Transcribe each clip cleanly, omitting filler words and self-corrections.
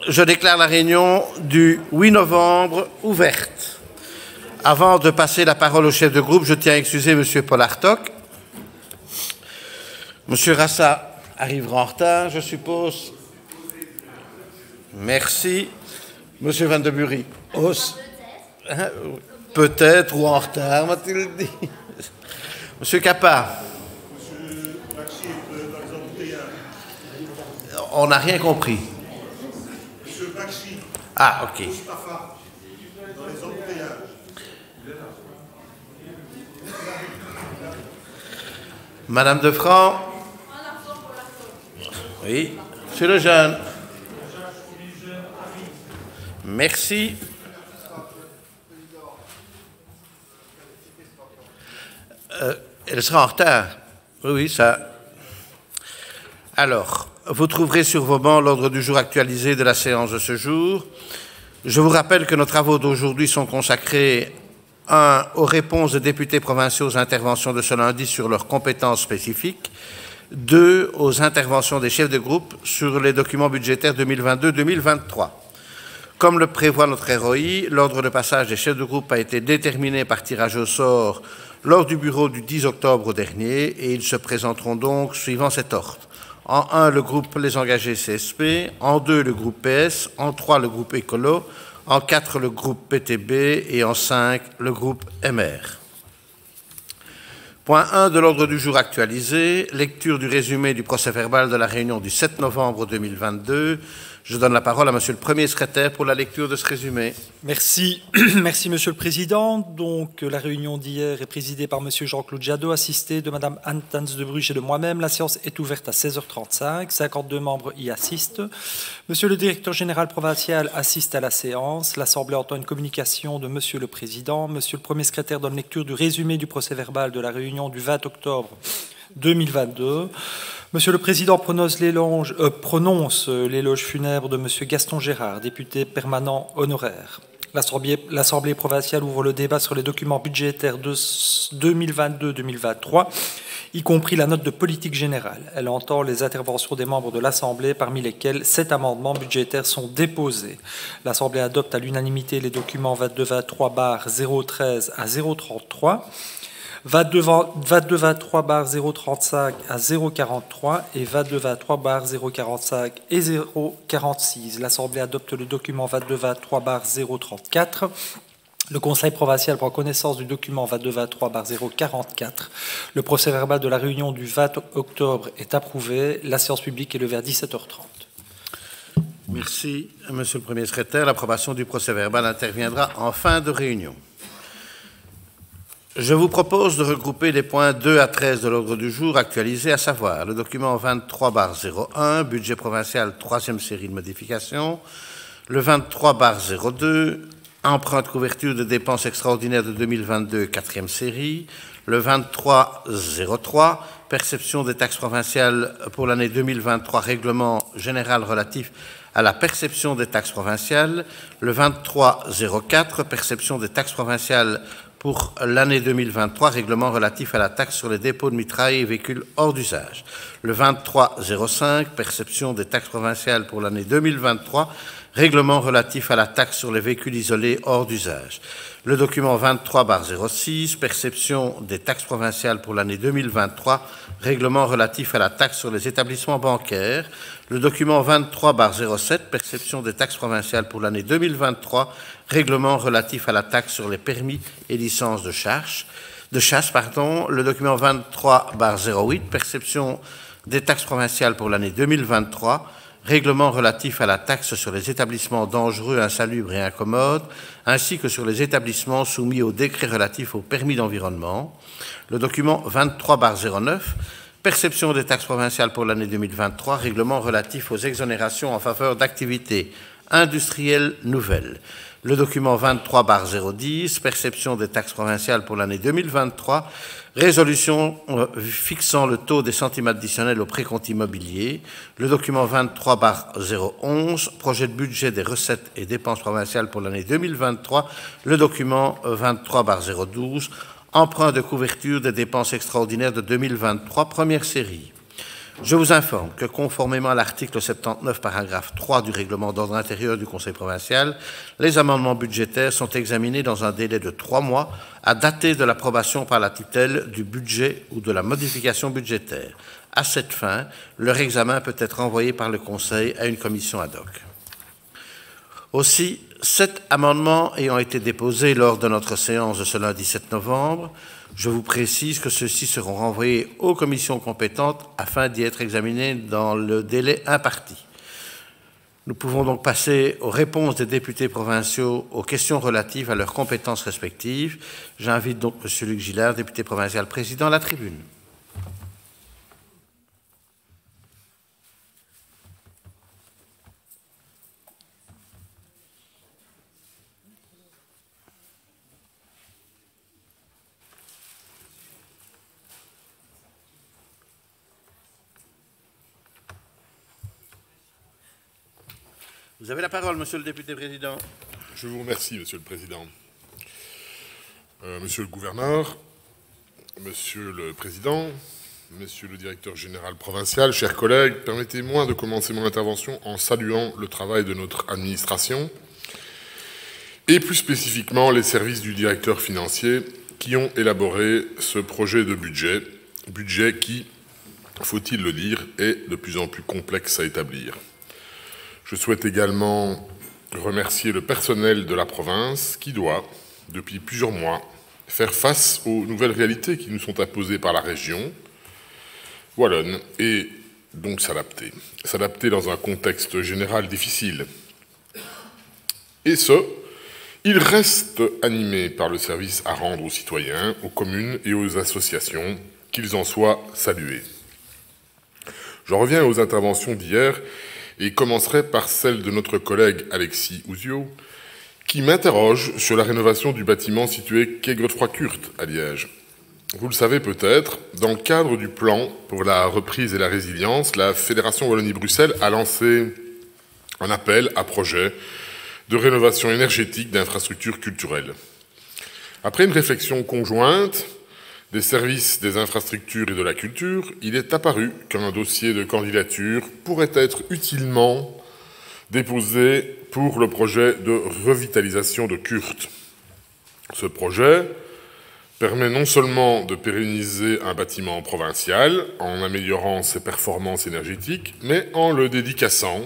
je déclare la réunion du 8 novembre ouverte. Avant de passer la parole au chef de groupe, je tiens à excuser M. Paul Hartog. M. Rassa arrivera en retard, je suppose. Merci. M. Van de Bury. Peut-être ou en retard, m'a-t-il dit. M. Capa. On n'a rien compris. Ah, ok. Madame Defranc. Oui. Monsieur Lejeune. Merci. Elle sera en retard. Oui, ça. Alors, vous trouverez sur vos bancs l'ordre du jour actualisé de la séance de ce jour. Je vous rappelle que nos travaux d'aujourd'hui sont consacrés 1. Aux réponses des députés provinciaux aux interventions de ce lundi sur leurs compétences spécifiques. 2. Aux interventions des chefs de groupe sur les documents budgétaires 2022-2023. Comme le prévoit notre ROI, l'ordre de passage des chefs de groupe a été déterminé par tirage au sort lors du bureau du 10 octobre dernier et ils se présenteront donc suivant cet ordre. En 1, le groupe Les Engagés CSP, en 2, le groupe PS, en 3, le groupe Écolo, en 4, le groupe PTB et en 5, le groupe MR. Point 1 de l'ordre du jour actualisé, lecture du résumé du procès-verbal de la réunion du 7 novembre 2022. Je donne la parole à Monsieur le Premier Secrétaire pour la lecture de ce résumé. Merci. Merci, Monsieur le Président. Donc, la réunion d'hier est présidée par Monsieur Jean-Claude Jadot, assisté de Madame Anne Tans de Bruges et de moi-même. La séance est ouverte à 16h35. 52 membres y assistent. Monsieur le Directeur général provincial assiste à la séance. L'Assemblée entend une communication de Monsieur le Président. Monsieur le Premier Secrétaire donne lecture du résumé du procès-verbal de la réunion du 20 octobre 2022. Monsieur le Président prononce l'éloge funèbre de Monsieur Gaston Gérard, député permanent honoraire. L'Assemblée provinciale ouvre le débat sur les documents budgétaires de 2022-2023, y compris la note de politique générale. Elle entend les interventions des membres de l'Assemblée, parmi lesquels 7 amendements budgétaires sont déposés. L'Assemblée adopte à l'unanimité les documents 22-23/013 à 033, 22-23/035 à 043 et 22-23/045 et 046. L'Assemblée adopte le document 22-23/034. Le Conseil provincial prend connaissance du document 22-23/044. Le procès-verbal de la réunion du 20 octobre est approuvé. La séance publique est levée à 17h30. Merci, Monsieur le Premier Secrétaire. L'approbation du procès-verbal interviendra en fin de réunion. Je vous propose de regrouper les points 2 à 13 de l'ordre du jour actualisés, à savoir le document 23/01, budget provincial, 3e série de modifications, le 23/02, empreinte couverture de dépenses extraordinaires de 2022, 4e série, le 23/03, perception des taxes provinciales pour l'année 2023, règlement général relatif à la perception des taxes provinciales, le 23/04, perception des taxes provinciales pour l'année 2023, règlement relatif à la taxe sur les dépôts de mitraille et véhicules hors d'usage. Le 23/05, perception des taxes provinciales pour l'année 2023, règlement relatif à la taxe sur les véhicules isolés hors d'usage. Le document 23/06, perception des taxes provinciales pour l'année 2023, règlement relatif à la taxe sur les établissements bancaires. Le document 23/07, perception des taxes provinciales pour l'année 2023, règlement relatif à la taxe sur les permis et licences de chasse. Le document 23/08, perception des taxes provinciales pour l'année 2023, règlement relatif à la taxe sur les établissements dangereux, insalubres et incommodes, ainsi que sur les établissements soumis au décret relatif au permis d'environnement. Le document 23/09, perception des taxes provinciales pour l'année 2023, règlement relatif aux exonérations en faveur d'activités industrielles nouvelles. Le document 23/010, perception des taxes provinciales pour l'année 2023, résolution fixant le taux des centimes additionnels au précompte immobilier. Le document 23/011, projet de budget des recettes et dépenses provinciales pour l'année 2023. Le document 23/012, emprunt de couverture des dépenses extraordinaires de 2023, première série. Je vous informe que, conformément à l'article 79, paragraphe 3 du règlement d'ordre intérieur du Conseil provincial, les amendements budgétaires sont examinés dans un délai de 3 mois à dater de l'approbation par la tutelle du budget ou de la modification budgétaire. À cette fin, leur examen peut être envoyé par le Conseil à une commission ad hoc. Aussi, 7 amendements ayant été déposés lors de notre séance de ce lundi 7 novembre, je vous précise que ceux-ci seront renvoyés aux commissions compétentes afin d'y être examinés dans le délai imparti. Nous pouvons donc passer aux réponses des députés provinciaux aux questions relatives à leurs compétences respectives. J'invite donc M. Luc Gillard, député provincial président, à la tribune. Vous avez la parole, Monsieur le député président. Je vous remercie, Monsieur le Président. Monsieur le gouverneur, Monsieur le Président, Monsieur le directeur général provincial, chers collègues, permettez-moi de commencer mon intervention en saluant le travail de notre administration et plus spécifiquement les services du directeur financier qui ont élaboré ce projet de budget qui, faut-il le dire, est de plus en plus complexe à établir. Je souhaite également remercier le personnel de la province qui doit, depuis plusieurs mois, faire face aux nouvelles réalités qui nous sont imposées par la région wallonne et donc s'adapter. S'adapter dans un contexte général difficile. Et il reste animé par le service à rendre aux citoyens, aux communes et aux associations, qu'ils en soient salués. J'en reviens aux interventions d'hier et commencerai par celle de notre collègue Alexis Ouzio, qui m'interroge sur la rénovation du bâtiment situé quai Godefroy-Kurt à Liège. Vous le savez peut-être, dans le cadre du plan pour la reprise et la résilience, la Fédération Wallonie-Bruxelles a lancé un appel à projet de rénovation énergétique d'infrastructures culturelles. Après une réflexion conjointe des services des infrastructures et de la culture, il est apparu qu'un dossier de candidature pourrait être utilement déposé pour le projet de revitalisation de Kurt. Ce projet permet non seulement de pérenniser un bâtiment provincial en améliorant ses performances énergétiques, mais en le dédicaçant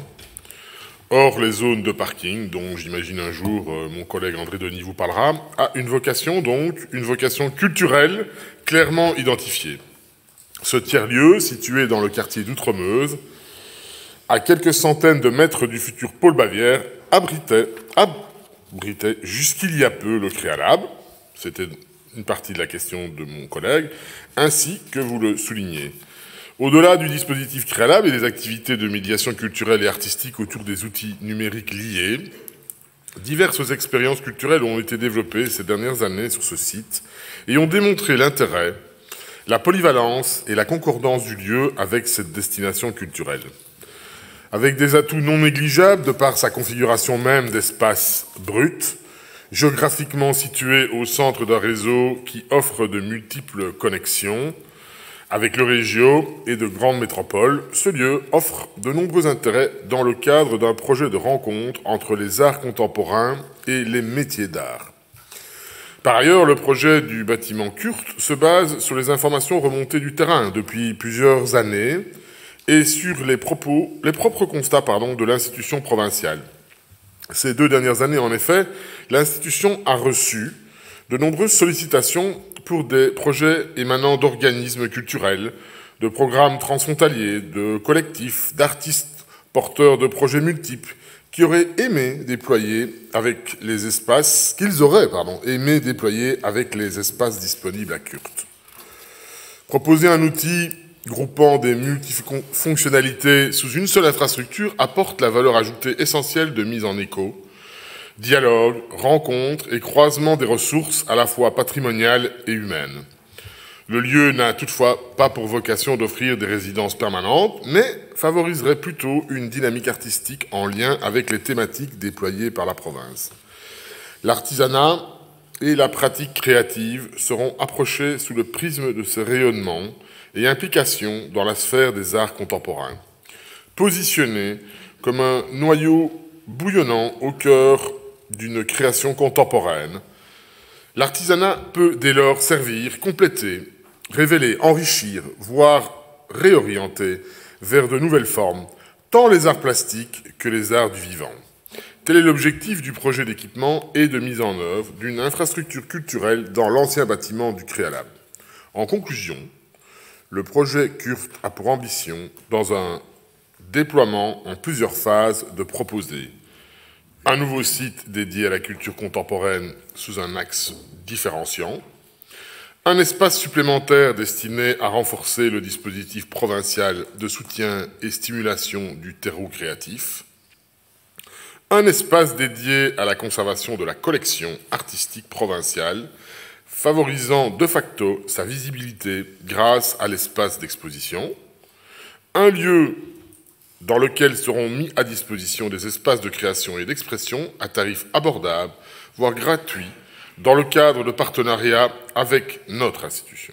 hors les zones de parking, dont j'imagine un jour mon collègue André Denis vous parlera, a une vocation culturelle clairement identifiée. Ce tiers-lieu, situé dans le quartier d'Outremeuse, à quelques centaines de mètres du futur pôle Bavière, abritait jusqu'il y a peu le Créalab, c'était une partie de la question de mon collègue, ainsi que vous le soulignez. Au-delà du dispositif Créalab et des activités de médiation culturelle et artistique autour des outils numériques liés, diverses expériences culturelles ont été développées ces dernières années sur ce site et ont démontré l'intérêt, la polyvalence et la concordance du lieu avec cette destination culturelle. Avec des atouts non négligeables de par sa configuration même d'espace brut, géographiquement situé au centre d'un réseau qui offre de multiples connexions, avec le Régio et de grandes métropoles, ce lieu offre de nombreux intérêts dans le cadre d'un projet de rencontre entre les arts contemporains et les métiers d'art. Par ailleurs, le projet du bâtiment Kurt se base sur les informations remontées du terrain depuis plusieurs années et sur les propres constats de l'institution provinciale. Ces 2 dernières années, en effet, l'institution a reçu de nombreuses sollicitations pour des projets émanant d'organismes culturels, de programmes transfrontaliers, de collectifs, d'artistes porteurs de projets multiples qui auraient aimé déployer avec les espaces, disponibles à Kurt. Proposer un outil groupant des multifonctionnalités sous une seule infrastructure apporte la valeur ajoutée essentielle de mise en écho, dialogue, rencontre et croisement des ressources à la fois patrimoniales et humaines. Le lieu n'a toutefois pas pour vocation d'offrir des résidences permanentes, mais favoriserait plutôt une dynamique artistique en lien avec les thématiques déployées par la province. L'artisanat et la pratique créative seront approchés sous le prisme de ce rayonnement et implication dans la sphère des arts contemporains, positionné comme un noyau bouillonnant au cœur d'une création contemporaine. L'artisanat peut dès lors servir, compléter, révéler, enrichir, voire réorienter vers de nouvelles formes, tant les arts plastiques que les arts du vivant. Tel est l'objectif du projet d'équipement et de mise en œuvre d'une infrastructure culturelle dans l'ancien bâtiment du Créalab. En conclusion, le projet CURT a pour ambition, dans un déploiement en plusieurs phases, de proposer un nouveau site dédié à la culture contemporaine sous un axe différenciant, un espace supplémentaire destiné à renforcer le dispositif provincial de soutien et stimulation du terreau créatif, un espace dédié à la conservation de la collection artistique provinciale, favorisant de facto sa visibilité grâce à l'espace d'exposition, un lieu dans lequel seront mis à disposition des espaces de création et d'expression à tarifs abordables, voire gratuits, dans le cadre de partenariats avec notre institution.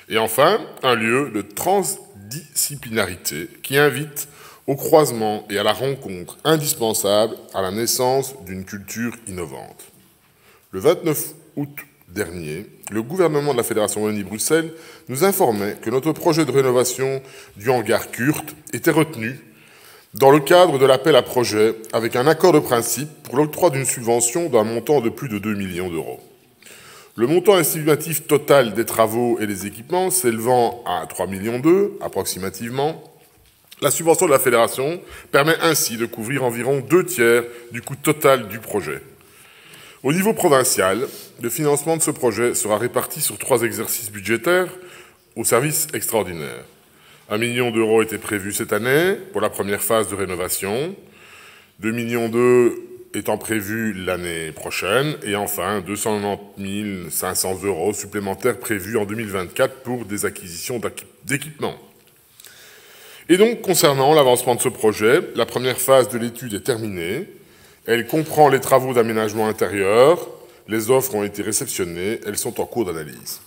Et enfin, un lieu de transdisciplinarité qui invite au croisement et à la rencontre indispensable à la naissance d'une culture innovante. Le 29 août dernier, le gouvernement de la Fédération Wallonie-Bruxelles nous informait que notre projet de rénovation du hangar CURT était retenu dans le cadre de l'appel à projet avec un accord de principe pour l'octroi d'une subvention d'un montant de plus de 2 millions d'euros. Le montant estimatif total des travaux et des équipements s'élevant à 3,2 millions approximativement, la subvention de la Fédération permet ainsi de couvrir environ 2/3 du coût total du projet. Au niveau provincial, le financement de ce projet sera réparti sur 3 exercices budgétaires au service extraordinaire. 1 million d'euros était prévu cette année pour la première phase de rénovation, 2,2 millions étant prévus l'année prochaine, et enfin 290 500 euros supplémentaires prévus en 2024 pour des acquisitions d'équipements. Et donc, concernant l'avancement de ce projet, la première phase de l'étude est terminée. Elle comprend les travaux d'aménagement intérieur, les offres ont été réceptionnées, elles sont en cours d'analyse.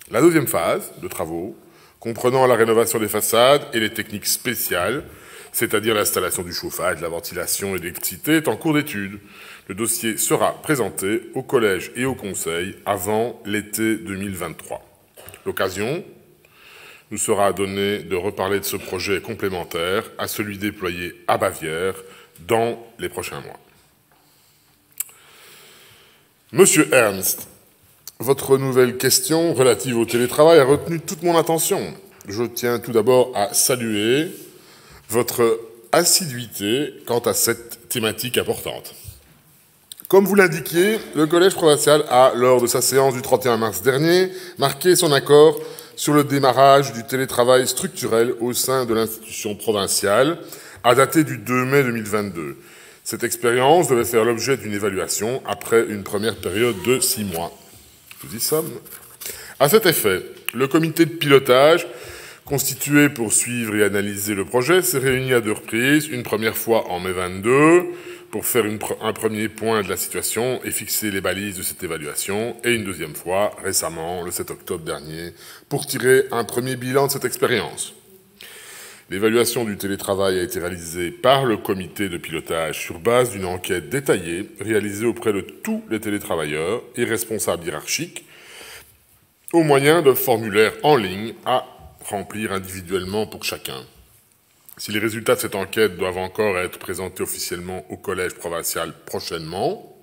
La deuxième phase de travaux, comprenant la rénovation des façades et les techniques spéciales, c'est-à-dire l'installation du chauffage, de la ventilation et de l'électricité, est en cours d'étude. Le dossier sera présenté au Collège et au Conseil avant l'été 2023. L'occasion nous sera donnée de reparler de ce projet complémentaire à celui déployé à Bavière dans les prochains mois. Monsieur Ernst, votre nouvelle question relative au télétravail a retenu toute mon attention. Je tiens tout d'abord à saluer votre assiduité quant à cette thématique importante. Comme vous l'indiquiez, le Collège provincial a, lors de sa séance du 31 mars dernier, marqué son accord sur le démarrage du télétravail structurel au sein de l'institution provinciale, à dater du 2 mai 2022. Cette expérience devait faire l'objet d'une évaluation après une première période de 6 mois. Nous y sommes. À cet effet, le comité de pilotage, constitué pour suivre et analyser le projet, s'est réuni à 2 reprises, une première fois en mai 22, pour faire un premier point de la situation et fixer les balises de cette évaluation, et une deuxième fois, récemment, le 7 octobre dernier, pour tirer un premier bilan de cette expérience. L'évaluation du télétravail a été réalisée par le comité de pilotage sur base d'une enquête détaillée réalisée auprès de tous les télétravailleurs et responsables hiérarchiques au moyen de formulaires en ligne à remplir individuellement pour chacun. Si les résultats de cette enquête doivent encore être présentés officiellement au Collège provincial prochainement,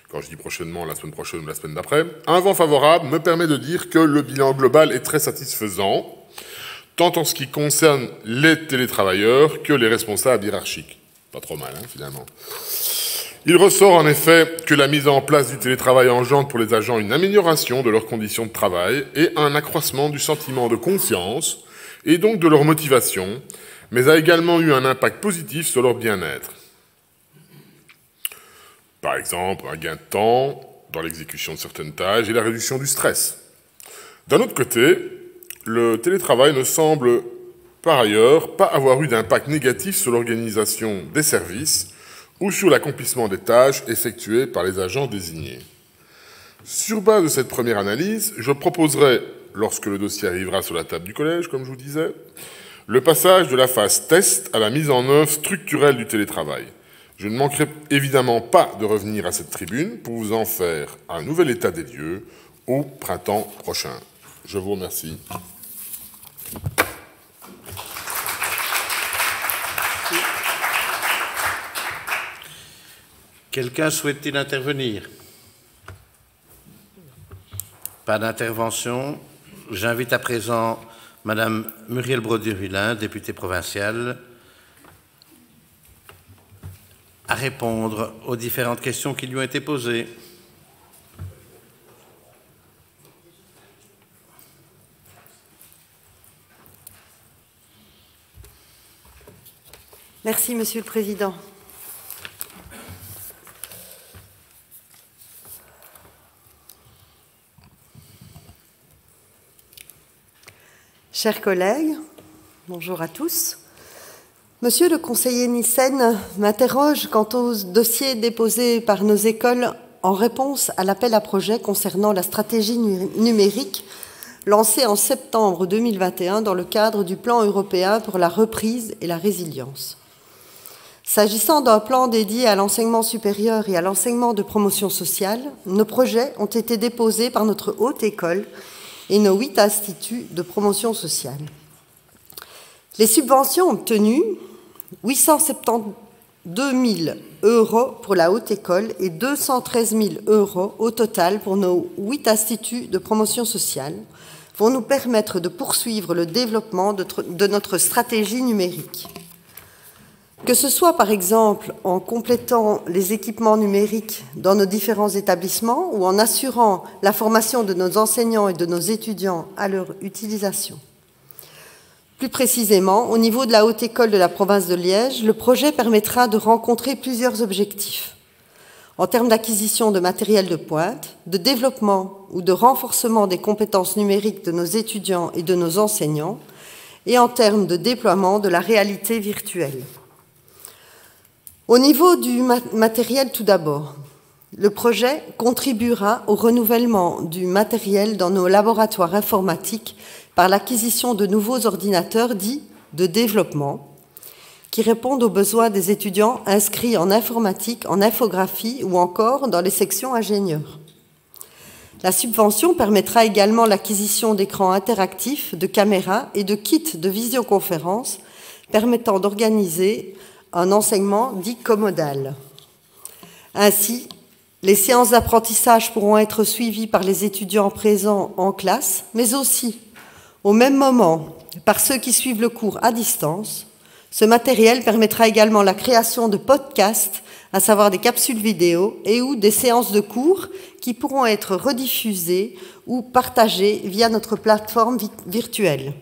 quand je dis prochainement, la semaine prochaine ou la semaine d'après, un vent favorable me permet de dire que le bilan global est très satisfaisant, tant en ce qui concerne les télétravailleurs que les responsables hiérarchiques. Pas trop mal, finalement. Il ressort en effet que la mise en place du télétravail engendre pour les agents une amélioration de leurs conditions de travail et un accroissement du sentiment de confiance et donc de leur motivation, mais a également eu un impact positif sur leur bien-être. Par exemple, un gain de temps dans l'exécution de certaines tâches et la réduction du stress. D'un autre côté, le télétravail ne semble par ailleurs pas avoir eu d'impact négatif sur l'organisation des services ou sur l'accomplissement des tâches effectuées par les agents désignés. Sur base de cette première analyse, je proposerai lorsque le dossier arrivera sur la table du collège, comme je vous disais, le passage de la phase test à la mise en œuvre structurelle du télétravail. Je ne manquerai évidemment pas de revenir à cette tribune pour vous en faire un nouvel état des lieux au printemps prochain. Je vous remercie. Quelqu'un souhaite-t-il intervenir? Pas d'intervention. J'invite à présent Madame Muriel Brodie-Villain, députée provinciale, à répondre aux différentes questions qui lui ont été posées. Merci, Monsieur le Président. Chers collègues, bonjour à tous. Monsieur le conseiller Nyssen m'interroge quant au dossier déposé par nos écoles en réponse à l'appel à projet concernant la stratégie numérique lancée en septembre 2021 dans le cadre du plan européen pour la reprise et la résilience. S'agissant d'un plan dédié à l'enseignement supérieur et à l'enseignement de promotion sociale, nos projets ont été déposés par notre haute école et nos 8 instituts de promotion sociale. Les subventions obtenues, 872 000 € pour la haute école et 213 000 € au total pour nos 8 instituts de promotion sociale, vont nous permettre de poursuivre le développement de notre stratégie numérique. Que ce soit par exemple en complétant les équipements numériques dans nos différents établissements ou en assurant la formation de nos enseignants et de nos étudiants à leur utilisation. Plus précisément, au niveau de la Haute École de la province de Liège, le projet permettra de rencontrer plusieurs objectifs en termes d'acquisition de matériel de pointe, de développement ou de renforcement des compétences numériques de nos étudiants et de nos enseignants, et en termes de déploiement de la réalité virtuelle. Au niveau du matériel tout d'abord, le projet contribuera au renouvellement du matériel dans nos laboratoires informatiques par l'acquisition de nouveaux ordinateurs dits de développement qui répondent aux besoins des étudiants inscrits en informatique, en infographie ou encore dans les sections ingénieurs. La subvention permettra également l'acquisition d'écrans interactifs, de caméras et de kits de visioconférence permettant d'organiser un enseignement dit commodal. Ainsi, les séances d'apprentissage pourront être suivies par les étudiants présents en classe, mais aussi, au même moment, par ceux qui suivent le cours à distance. Ce matériel permettra également la création de podcasts, à savoir des capsules vidéo et ou des séances de cours qui pourront être rediffusées ou partagées via notre plateforme virtuelle.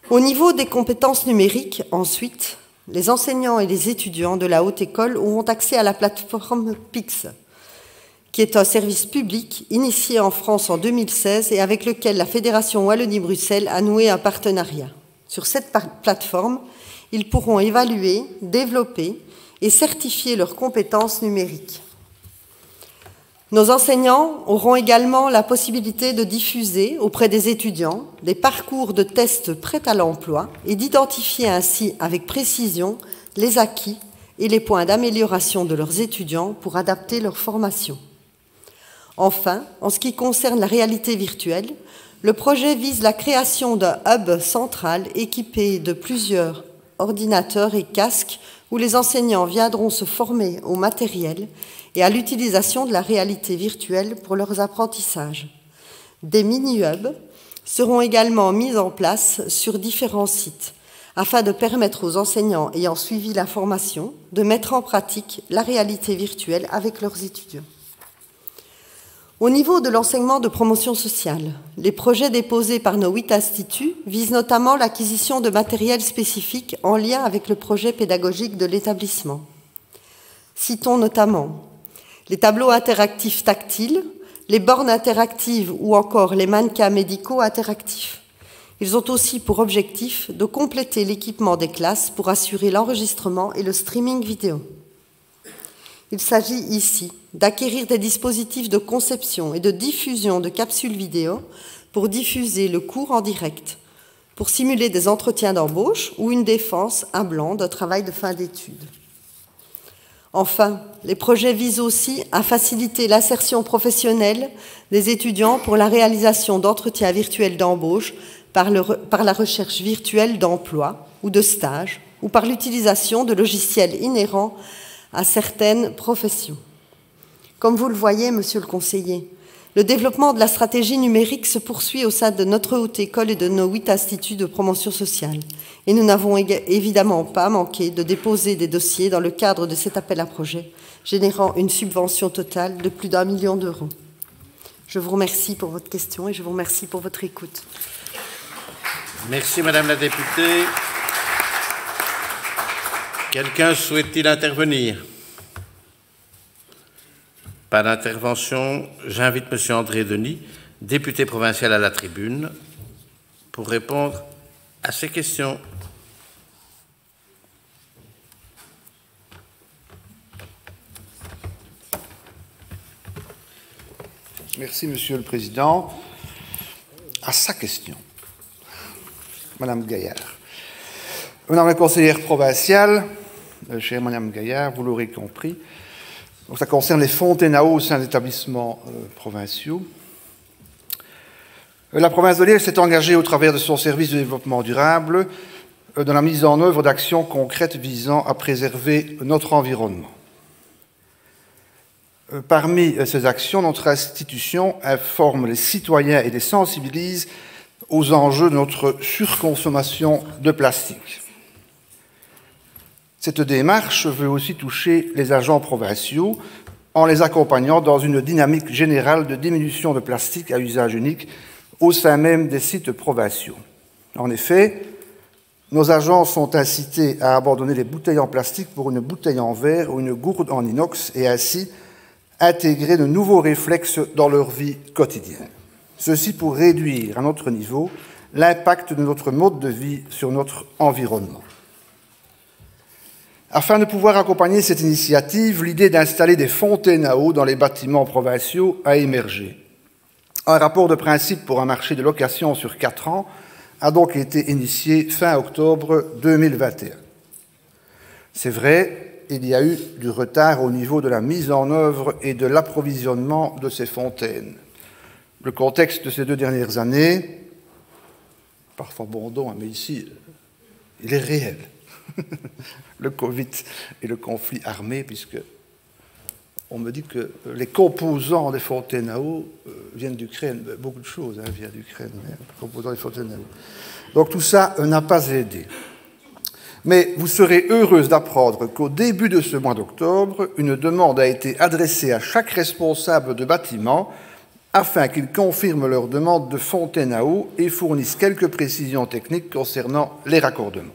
Au niveau des compétences numériques, ensuite, les enseignants et les étudiants de la haute école auront accès à la plateforme PIX, qui est un service public initié en France en 2016 et avec lequel la Fédération Wallonie-Bruxelles a noué un partenariat. Sur cette plateforme, ils pourront évaluer, développer et certifier leurs compétences numériques. Nos enseignants auront également la possibilité de diffuser auprès des étudiants des parcours de tests prêts à l'emploi et d'identifier ainsi avec précision les acquis et les points d'amélioration de leurs étudiants pour adapter leur formation. Enfin, en ce qui concerne la réalité virtuelle, le projet vise la création d'un hub central équipé de plusieurs ordinateurs et casques où les enseignants viendront se former au matériel et à l'utilisation de la réalité virtuelle pour leurs apprentissages. Des mini-hubs seront également mis en place sur différents sites afin de permettre aux enseignants ayant suivi la formation de mettre en pratique la réalité virtuelle avec leurs étudiants. Au niveau de l'enseignement de promotion sociale, les projets déposés par nos 8 instituts visent notamment l'acquisition de matériel spécifique en lien avec le projet pédagogique de l'établissement. Citons notamment les tableaux interactifs tactiles, les bornes interactives ou encore les mannequins médicaux interactifs. Ils ont aussi pour objectif de compléter l'équipement des classes pour assurer l'enregistrement et le streaming vidéo. Il s'agit ici d'acquérir des dispositifs de conception et de diffusion de capsules vidéo pour diffuser le cours en direct, pour simuler des entretiens d'embauche ou une défense à blanc d'un travail de fin d'études. Enfin, les projets visent aussi à faciliter l'insertion professionnelle des étudiants pour la réalisation d'entretiens virtuels d'embauche par la recherche virtuelle d'emploi ou de stage ou par l'utilisation de logiciels inhérents à certaines professions. Comme vous le voyez, monsieur le conseiller, le développement de la stratégie numérique se poursuit au sein de notre haute école et de nos 8 instituts de promotion sociale. Et nous n'avons évidemment pas manqué de déposer des dossiers dans le cadre de cet appel à projet, générant une subvention totale de plus d'1 million d'euros. Je vous remercie pour votre question et je vous remercie pour votre écoute. Merci, Madame la députée. Quelqu'un souhaite-t-il intervenir? Pas d'intervention. J'invite M. André Denis, député provincial, à la tribune pour répondre à ces questions. Merci, Monsieur le Président. À sa question, Madame Gaillard. Madame la conseillère provinciale, chère Madame Gaillard, vous l'aurez compris, donc ça concerne les fontaines à eau au sein des établissements provinciaux. La province de Liège s'est engagée au travers de son service de développement durable dans la mise en œuvre d'actions concrètes visant à préserver notre environnement. Parmi ces actions, notre institution informe les citoyens et les sensibilise aux enjeux de notre surconsommation de plastique. Cette démarche veut aussi toucher les agents provinciaux en les accompagnant dans une dynamique générale de diminution de plastique à usage unique au sein même des sites provinciaux. En effet, nos agents sont incités à abandonner les bouteilles en plastique pour une bouteille en verre ou une gourde en inox et ainsi intégrer de nouveaux réflexes dans leur vie quotidienne. Ceci pour réduire à notre niveau l'impact de notre mode de vie sur notre environnement. Afin de pouvoir accompagner cette initiative, l'idée d'installer des fontaines à eau dans les bâtiments provinciaux a émergé. Un rapport de principe pour un marché de location sur 4 ans a donc été initié fin octobre 2021. C'est vrai, il y a eu du retard au niveau de la mise en œuvre et de l'approvisionnement de ces fontaines. Le contexte de ces 2 dernières années, parfois bondon, mais ici, il est réel. Le Covid et le conflit armé, puisque on me dit que les composants des fontaines à eau viennent d'Ukraine. Beaucoup de choses viennent d'Ukraine, les composants des fontaines à eau. Donc tout ça n'a pas aidé. Mais vous serez heureuse d'apprendre qu'au début de ce mois d'octobre, une demande a été adressée à chaque responsable de bâtiment afin qu'ils confirment leur demande de fontaine à eau et fournissent quelques précisions techniques concernant les raccordements.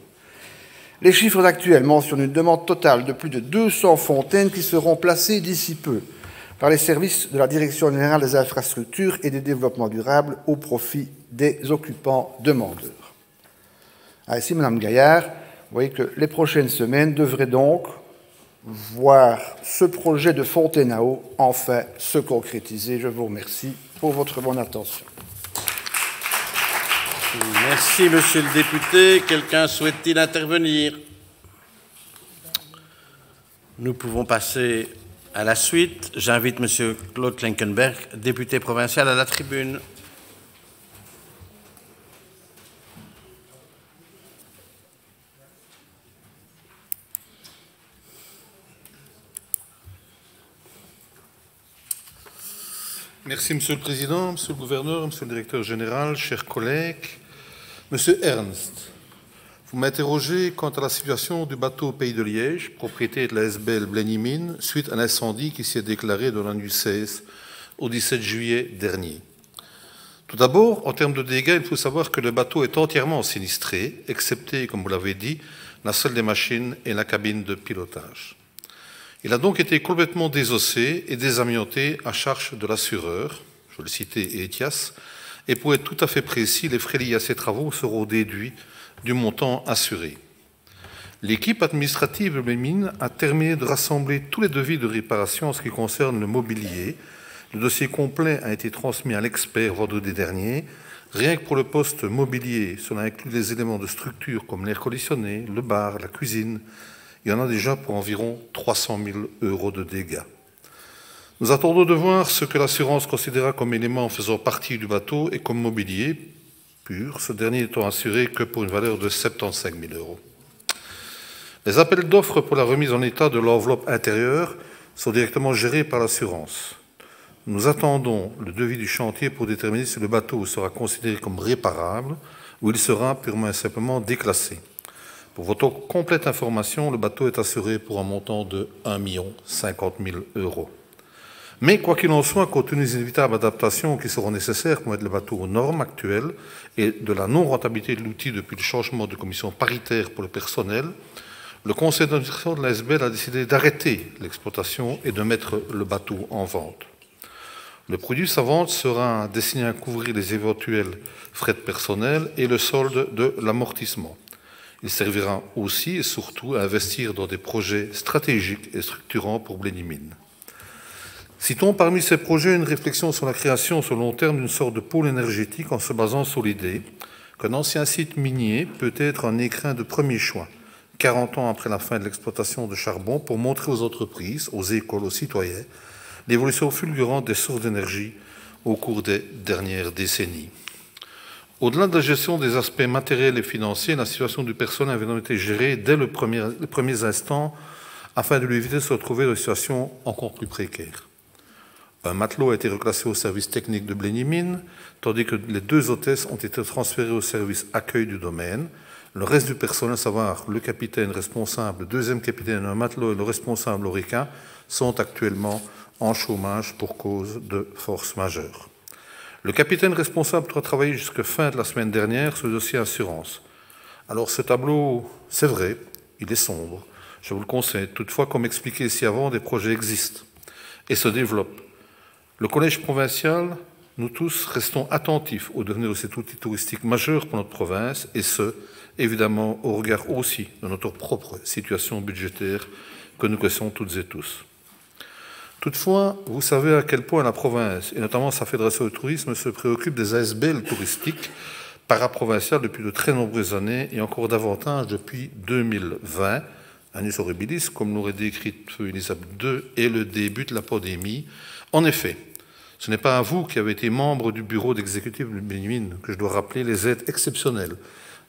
Les chiffres actuels mentionnent une demande totale de plus de 200 fontaines qui seront placées d'ici peu par les services de la Direction générale des infrastructures et des développements durables au profit des occupants demandeurs. Ainsi, Madame Gaillard, vous voyez que les prochaines semaines devraient donc voir ce projet de fontaine à eau enfin se concrétiser. Je vous remercie pour votre bonne attention. Merci, Monsieur le député. Quelqu'un souhaite-t-il intervenir? Nous pouvons passer à la suite. J'invite Monsieur Claude Klenkenberg, député provincial, à la tribune. Merci, Monsieur le Président, Monsieur le Gouverneur, Monsieur le Directeur Général, chers collègues. Monsieur Ernst, vous m'interrogez quant à la situation du bateau Pays de Liège, propriété de la SBL Blenny-Mines, suite à l'incendie qui s'est déclaré dans la nuit 16 au 17 juillet dernier. Tout d'abord, en termes de dégâts, il faut savoir que le bateau est entièrement sinistré, excepté, comme vous l'avez dit, la salle des machines et la cabine de pilotage. Il a donc été complètement désossé et désamianté à charge de l'assureur, je le citais, ETIAS, et pour être tout à fait précis, les frais liés à ces travaux seront déduits du montant assuré. L'équipe administrative de Blenny-Mines a terminé de rassembler tous les devis de réparation en ce qui concerne le mobilier. Le dossier complet a été transmis à l'expert vendredi dernier Rien que pour le poste mobilier, cela inclut les éléments de structure comme l'air conditionné, le bar, la cuisine. Il y en a déjà pour environ 300 000 € de dégâts. Nous attendons de voir ce que l'assurance considérera comme élément faisant partie du bateau et comme mobilier pur, ce dernier étant assuré que pour une valeur de 75 000 €. Les appels d'offres pour la remise en état de l'enveloppe intérieure sont directement gérés par l'assurance. Nous attendons le devis du chantier pour déterminer si le bateau sera considéré comme réparable ou il sera purement et simplement déclassé. Pour votre complète information, le bateau est assuré pour un montant de 1 050 000 €. Mais quoi qu'il en soit, compte tenu des inévitables adaptations qui seront nécessaires pour mettre le bateau aux normes actuelles et de la non-rentabilité de l'outil depuis le changement de commission paritaire pour le personnel, le conseil d'administration de l'ASBL a décidé d'arrêter l'exploitation et de mettre le bateau en vente. Le produit sa vente sera destiné à couvrir les éventuels frais de personnel et le solde de l'amortissement. Il servira aussi et surtout à investir dans des projets stratégiques et structurants pour Blenny-Mines. Citons parmi ces projets une réflexion sur la création sur long terme d'une sorte de pôle énergétique en se basant sur l'idée qu'un ancien site minier peut être un écrin de premier choix, 40 ans après la fin de l'exploitation de charbon, pour montrer aux entreprises, aux écoles, aux citoyens, l'évolution fulgurante des sources d'énergie au cours des dernières décennies. Au-delà de la gestion des aspects matériels et financiers, la situation du personnel avait donc été gérée dès les premiers instants afin de lui éviter de se retrouver dans une situation encore plus précaire. Un matelot a été reclassé au service technique de Blenny-Mines, tandis que les 2 hôtesses ont été transférées au service accueil du domaine. Le reste du personnel, à savoir le capitaine responsable, le deuxième capitaine, un matelot et le responsable Orica, sont actuellement en chômage pour cause de force majeure. Le capitaine responsable doit travailler jusqu'à fin de la semaine dernière sur le dossier assurance. Alors ce tableau, c'est vrai, il est sombre. Je vous le conseille. Toutefois, comme expliqué ici avant, des projets existent et se développent. Le Collège provincial, nous tous, restons attentifs au devenir de cet outil touristique majeur pour notre province, et ce, évidemment, au regard aussi de notre propre situation budgétaire que nous connaissons toutes et tous. Toutefois, vous savez à quel point la province, et notamment sa fédération de tourisme, se préoccupe des ASBL touristiques paraprovinciales depuis de très nombreuses années, et encore davantage depuis 2020, annus horribilis, comme l'aurait décrit Elisabeth II, et le début de la pandémie. En effet, ce n'est pas à vous qui avez été membre du bureau d'exécutif de Blenny-Mines que je dois rappeler les aides exceptionnelles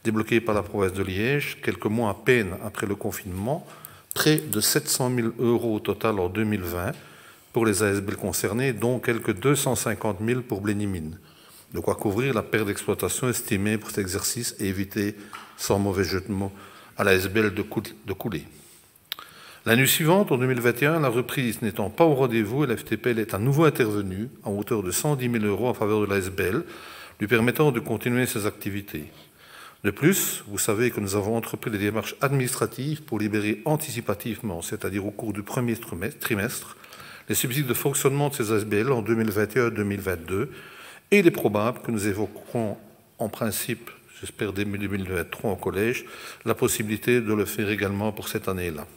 débloquées par la province de Liège, quelques mois à peine après le confinement, près de 700 000 € au total en 2020 pour les ASBL concernés, dont quelques 250 000 pour Blenny-Mines. De quoi couvrir la perte d'exploitation estimée pour cet exercice et éviter, sans mauvais jeu de mots, à l'ASBL de couler. L'année suivante, en 2021, la reprise n'étant pas au rendez-vous, la FTPL est à nouveau intervenue à hauteur de 110 000 € en faveur de l'ASBL, lui permettant de continuer ses activités. De plus, vous savez que nous avons entrepris des démarches administratives pour libérer anticipativement, c'est-à-dire au cours du premier trimestre, les subsides de fonctionnement de ces ASBL en 2021-2022, et il est probable que nous évoquerons en principe, j'espère dès 2023 au collège, la possibilité de le faire également pour cette année-là.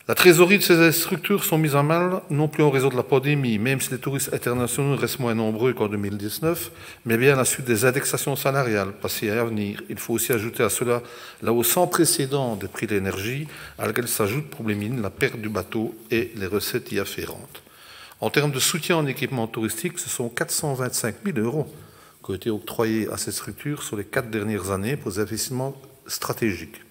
La trésorerie de ces structures sont mises à mal, non plus en raison de la pandémie, même si les touristes internationaux restent moins nombreux qu'en 2019, mais bien à la suite des indexations salariales passées à venir. Il faut aussi ajouter à cela la hausse sans précédent des prix de l'énergie, à laquelle s'ajoute pour Blenny-Mines la perte du bateau et les recettes y afférentes. En termes de soutien en équipement touristique, ce sont 425 000 € qui ont été octroyés à ces structures sur les 4 dernières années pour des investissements stratégiques.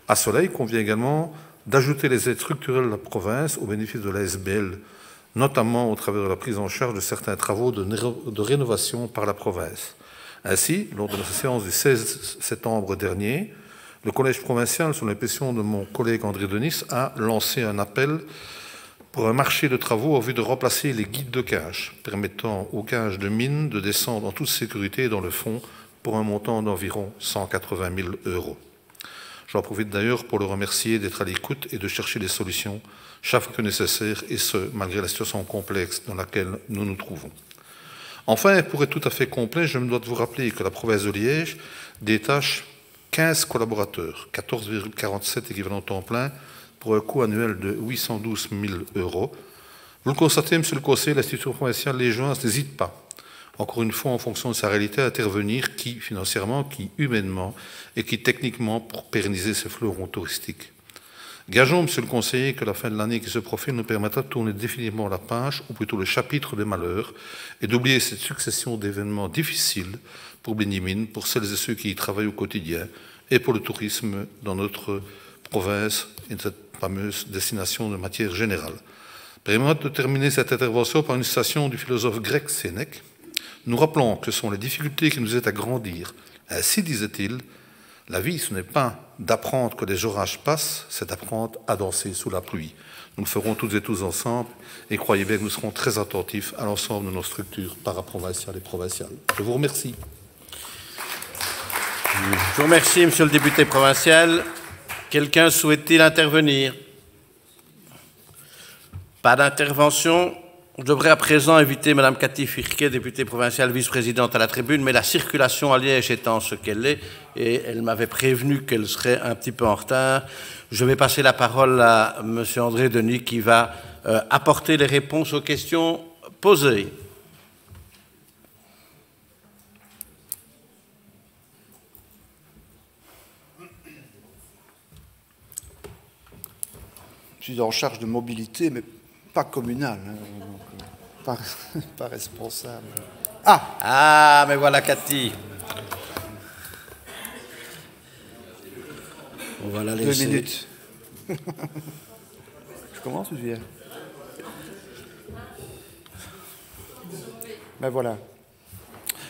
À cela, il convient également d'ajouter les aides structurelles de la province au bénéfice de l'ASBL, notamment au travers de la prise en charge de certains travaux de rénovation par la province. Ainsi, lors de la séance du 16 septembre dernier, le Collège provincial, sous l'impulsion de mon collègue André Denis, a lancé un appel pour un marché de travaux en vue de remplacer les guides de cage, permettant aux cages de mines de descendre en toute sécurité dans le fond pour un montant d'environ 180 000 €. J'en profite d'ailleurs pour le remercier d'être à l'écoute et de chercher des solutions chaque fois que nécessaire, et ce, malgré la situation complexe dans laquelle nous nous trouvons. Enfin, pour être tout à fait complet, je me dois de vous rappeler que la province de Liège détache 15 collaborateurs, 14,47 équivalents temps plein, pour un coût annuel de 812 000 €. Vous le constatez, Monsieur le Conseil, l'institution provinciale liégeoise n'hésite pas encore une fois en fonction de sa réalité, à intervenir, qui financièrement, qui humainement et qui techniquement pour pérenniser ces fleurons touristiques. Gageons, Monsieur le conseiller, que la fin de l'année qui se profile nous permettra de tourner définitivement la page, ou plutôt le chapitre des malheurs, et d'oublier cette succession d'événements difficiles pour Bénimine, pour celles et ceux qui y travaillent au quotidien, et pour le tourisme dans notre province et cette fameuse destination de matière générale. Permettez-moi de terminer cette intervention par une citation du philosophe grec Sénèque. Nous rappelons que ce sont les difficultés qui nous aident à grandir. Ainsi, disait-il, la vie, ce n'est pas d'apprendre que les orages passent, c'est d'apprendre à danser sous la pluie. Nous le ferons toutes et tous ensemble, et croyez bien que nous serons très attentifs à l'ensemble de nos structures paraprovinciales et provinciales. Je vous remercie. Je vous remercie, Monsieur le député provincial. Quelqu'un souhaite-t-il intervenir? Pas d'intervention. Je devrais à présent inviter Mme Cathy Firquet, députée provinciale vice-présidente, à la tribune, mais la circulation à Liège étant ce qu'elle est, et elle m'avait prévenu qu'elle serait un petit peu en retard, je vais passer la parole à M. André Denis qui va apporter les réponses aux questions posées. Je suis en charge de mobilité, mais pas communale. Pas responsable. Ah, mais voilà Cathy. On va la laisser. 2 minutes. Je commence ou je viens? Ben voilà.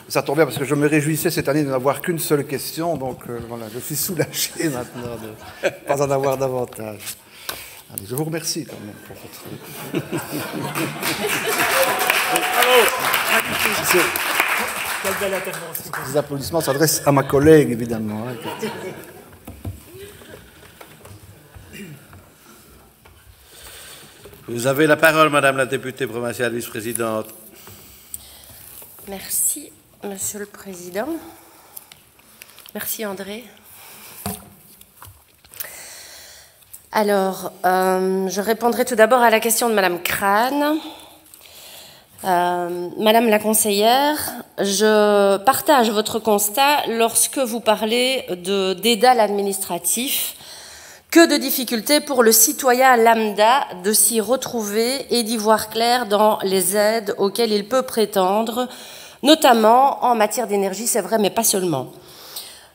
Ça tombe bien parce que je me réjouissais cette année de n'avoir qu'une seule question, donc voilà, je suis soulagé maintenant de ne pas en avoir davantage. Allez, je vous remercie quand même pour votre... Quelle belle intervention. Les applaudissements s'adressent à ma collègue, évidemment. Vous avez la parole, Madame la députée provinciale vice-présidente. Merci, Monsieur le Président. Merci, André. Alors, je répondrai tout d'abord à la question de Madame Crane. Madame la conseillère, je partage votre constat lorsque vous parlez de dédale administratif. Que de difficultés pour le citoyen lambda de s'y retrouver et d'y voir clair dans les aides auxquelles il peut prétendre, notamment en matière d'énergie, c'est vrai, mais pas seulement.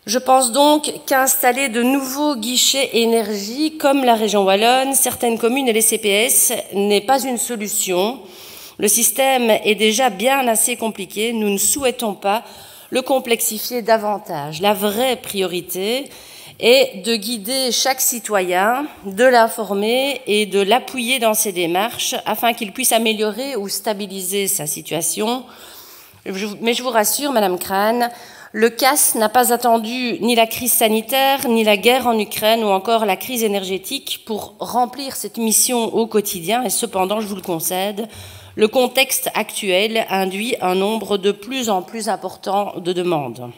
Je pense donc qu'installer de nouveaux guichets énergie, comme la région wallonne, certaines communes et les CPS, n'est pas une solution. Le système est déjà bien assez compliqué, nous ne souhaitons pas le complexifier davantage. La vraie priorité est de guider chaque citoyen, de l'informer et de l'appuyer dans ses démarches afin qu'il puisse améliorer ou stabiliser sa situation. Mais je vous rassure, Madame Crane, le CAS n'a pas attendu ni la crise sanitaire, ni la guerre en Ukraine ou encore la crise énergétique pour remplir cette mission au quotidien. Et cependant, je vous le concède, le contexte actuel induit un nombre de plus en plus important de demandes.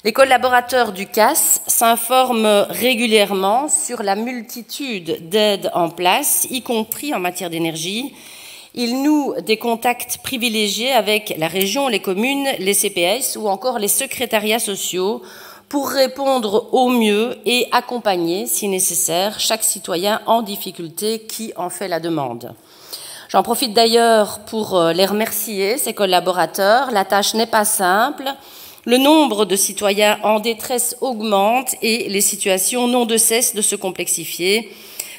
Les collaborateurs du CAS s'informent régulièrement sur la multitude d'aides en place, y compris en matière d'énergie. Ils nouent des contacts privilégiés avec la région, les communes, les CPS ou encore les secrétariats sociaux pour répondre au mieux et accompagner, si nécessaire, chaque citoyen en difficulté qui en fait la demande. J'en profite d'ailleurs pour les remercier, ces collaborateurs. La tâche n'est pas simple. Le nombre de citoyens en détresse augmente et les situations n'ont de cesse de se complexifier,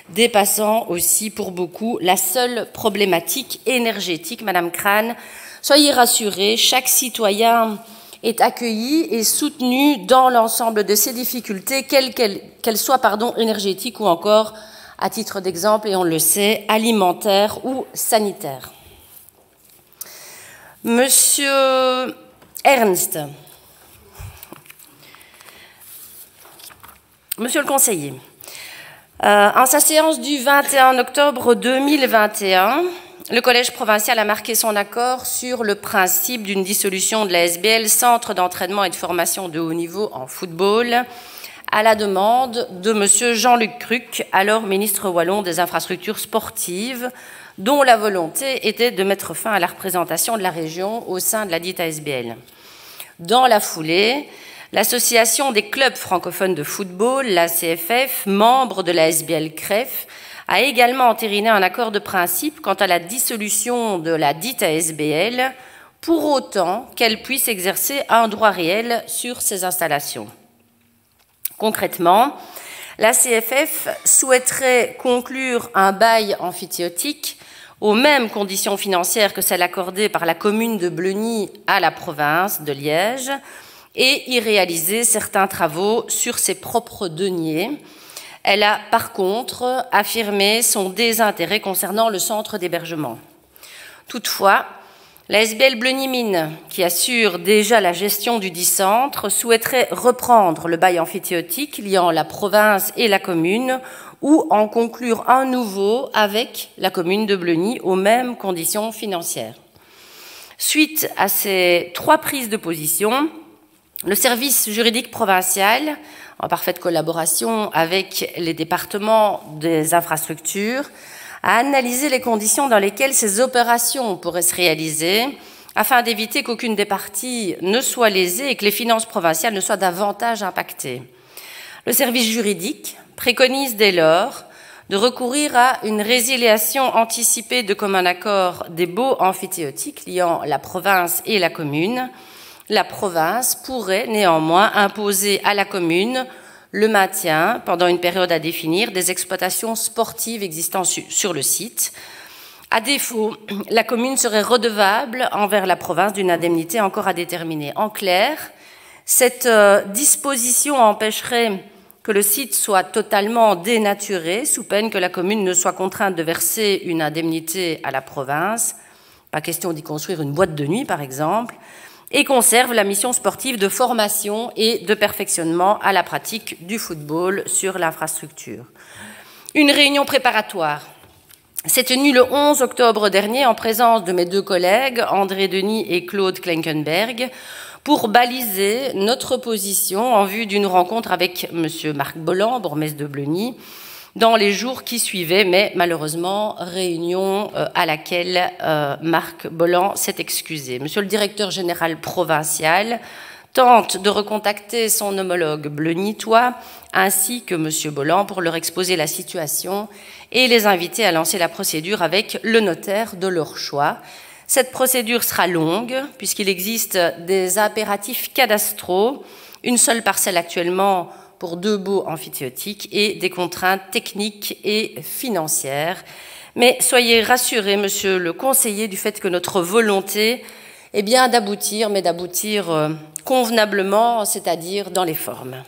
dépassant aussi pour beaucoup la seule problématique énergétique. Madame Crane, soyez rassurée, chaque citoyen est accueilli et soutenu dans l'ensemble de ses difficultés, qu'elles soient énergétiques ou encore, à titre d'exemple, et on le sait, alimentaires ou sanitaires. Monsieur Ernst, Monsieur le conseiller, en sa séance du 21 octobre 2021, le Collège provincial a marqué son accord sur le principe d'une dissolution de la SBL, Centre d'entraînement et de formation de haut niveau en football, à la demande de M. Jean-Luc Cruc, alors ministre wallon des Infrastructures sportives, dont la volonté était de mettre fin à la représentation de la région au sein de la dite ASBL. Dans la foulée, l'Association des clubs francophones de football, la CFF, membre de la ASBL CREF, a également entériné un accord de principe quant à la dissolution de la dite ASBL, pour autant qu'elle puisse exercer un droit réel sur ces installations. Concrètement, la CFF souhaiterait conclure un bail amphithéotique aux mêmes conditions financières que celles accordées par la commune de Bleuny à la province de Liège et y réaliser certains travaux sur ses propres deniers. Elle a par contre affirmé son désintérêt concernant le centre d'hébergement. Toutefois, la ASBL Bleuny Mines, qui assure déjà la gestion du dit centre, souhaiterait reprendre le bail amphithéotique liant la province et la commune ou en conclure un nouveau avec la commune de Bleuny aux mêmes conditions financières. Suite à ces 3 prises de position, le service juridique provincial, en parfaite collaboration avec les départements des infrastructures, a analysé les conditions dans lesquelles ces opérations pourraient se réaliser afin d'éviter qu'aucune des parties ne soit lésée et que les finances provinciales ne soient davantage impactées. Le service juridique préconise dès lors de recourir à une résiliation anticipée de commun accord des baux amphithéotiques liant la province et la commune. La province pourrait néanmoins imposer à la commune le maintien, pendant une période à définir, des exploitations sportives existant sur le site. À défaut, la commune serait redevable envers la province d'une indemnité encore à déterminer. En clair, cette disposition empêcherait que le site soit totalement dénaturé, sous peine que la commune ne soit contrainte de verser une indemnité à la province, pas question d'y construire une boîte de nuit par exemple, et conserve la mission sportive de formation et de perfectionnement à la pratique du football sur l'infrastructure. Une réunion préparatoire s'est tenue le 11 octobre dernier en présence de mes 2 collègues, André Denis et Claude Klenkenberg, pour baliser notre position en vue d'une rencontre avec M. Marc Bolland, bourgmestre de Bleuny, dans les jours qui suivaient, mais malheureusement, réunion à laquelle Marc Bolland s'est excusé. Monsieur le directeur général provincial tente de recontacter son homologue bleunitois ainsi que M. Bolland pour leur exposer la situation et les inviter à lancer la procédure avec le notaire de leur choix. Cette procédure sera longue puisqu'il existe des impératifs cadastraux, une seule parcelle actuellement pour 2 baux amphithéotiques et des contraintes techniques et financières. Mais soyez rassurés, monsieur le conseiller, du fait que notre volonté est bien d'aboutir, mais d'aboutir convenablement, c'est-à-dire dans les formes.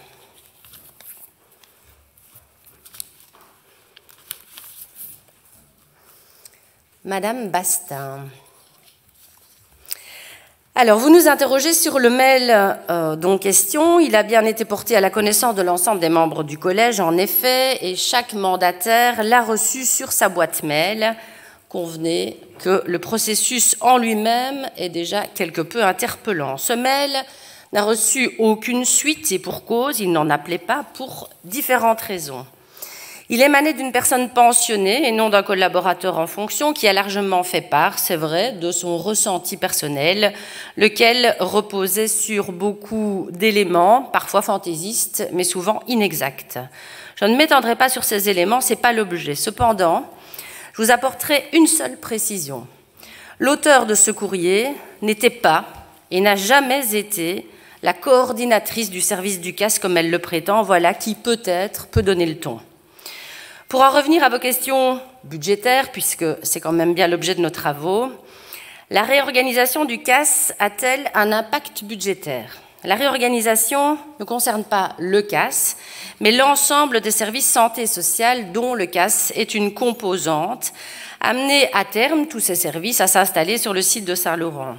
Madame Bastin. Alors, vous nous interrogez sur le mail dont question. Il a bien été porté à la connaissance de l'ensemble des membres du collège, en effet, et chaque mandataire l'a reçu sur sa boîte mail. Convenez que le processus en lui-même est déjà quelque peu interpellant. Ce mail n'a reçu aucune suite, et pour cause, il n'en appelait pas pour différentes raisons. Il émanait d'une personne pensionnée et non d'un collaborateur en fonction qui a largement fait part, c'est vrai, de son ressenti personnel, lequel reposait sur beaucoup d'éléments, parfois fantaisistes, mais souvent inexacts. Je ne m'étendrai pas sur ces éléments, ce n'est pas l'objet. Cependant, je vous apporterai une seule précision. L'auteur de ce courrier n'était pas et n'a jamais été la coordinatrice du service du CAS comme elle le prétend, voilà qui peut-être peut donner le ton. Pour en revenir à vos questions budgétaires, puisque c'est quand même bien l'objet de nos travaux, la réorganisation du CAS a-t-elle un impact budgétaire? La réorganisation ne concerne pas le CAS, mais l'ensemble des services santé et sociale dont le CAS est une composante, amener à terme tous ces services à s'installer sur le site de Saint-Laurent.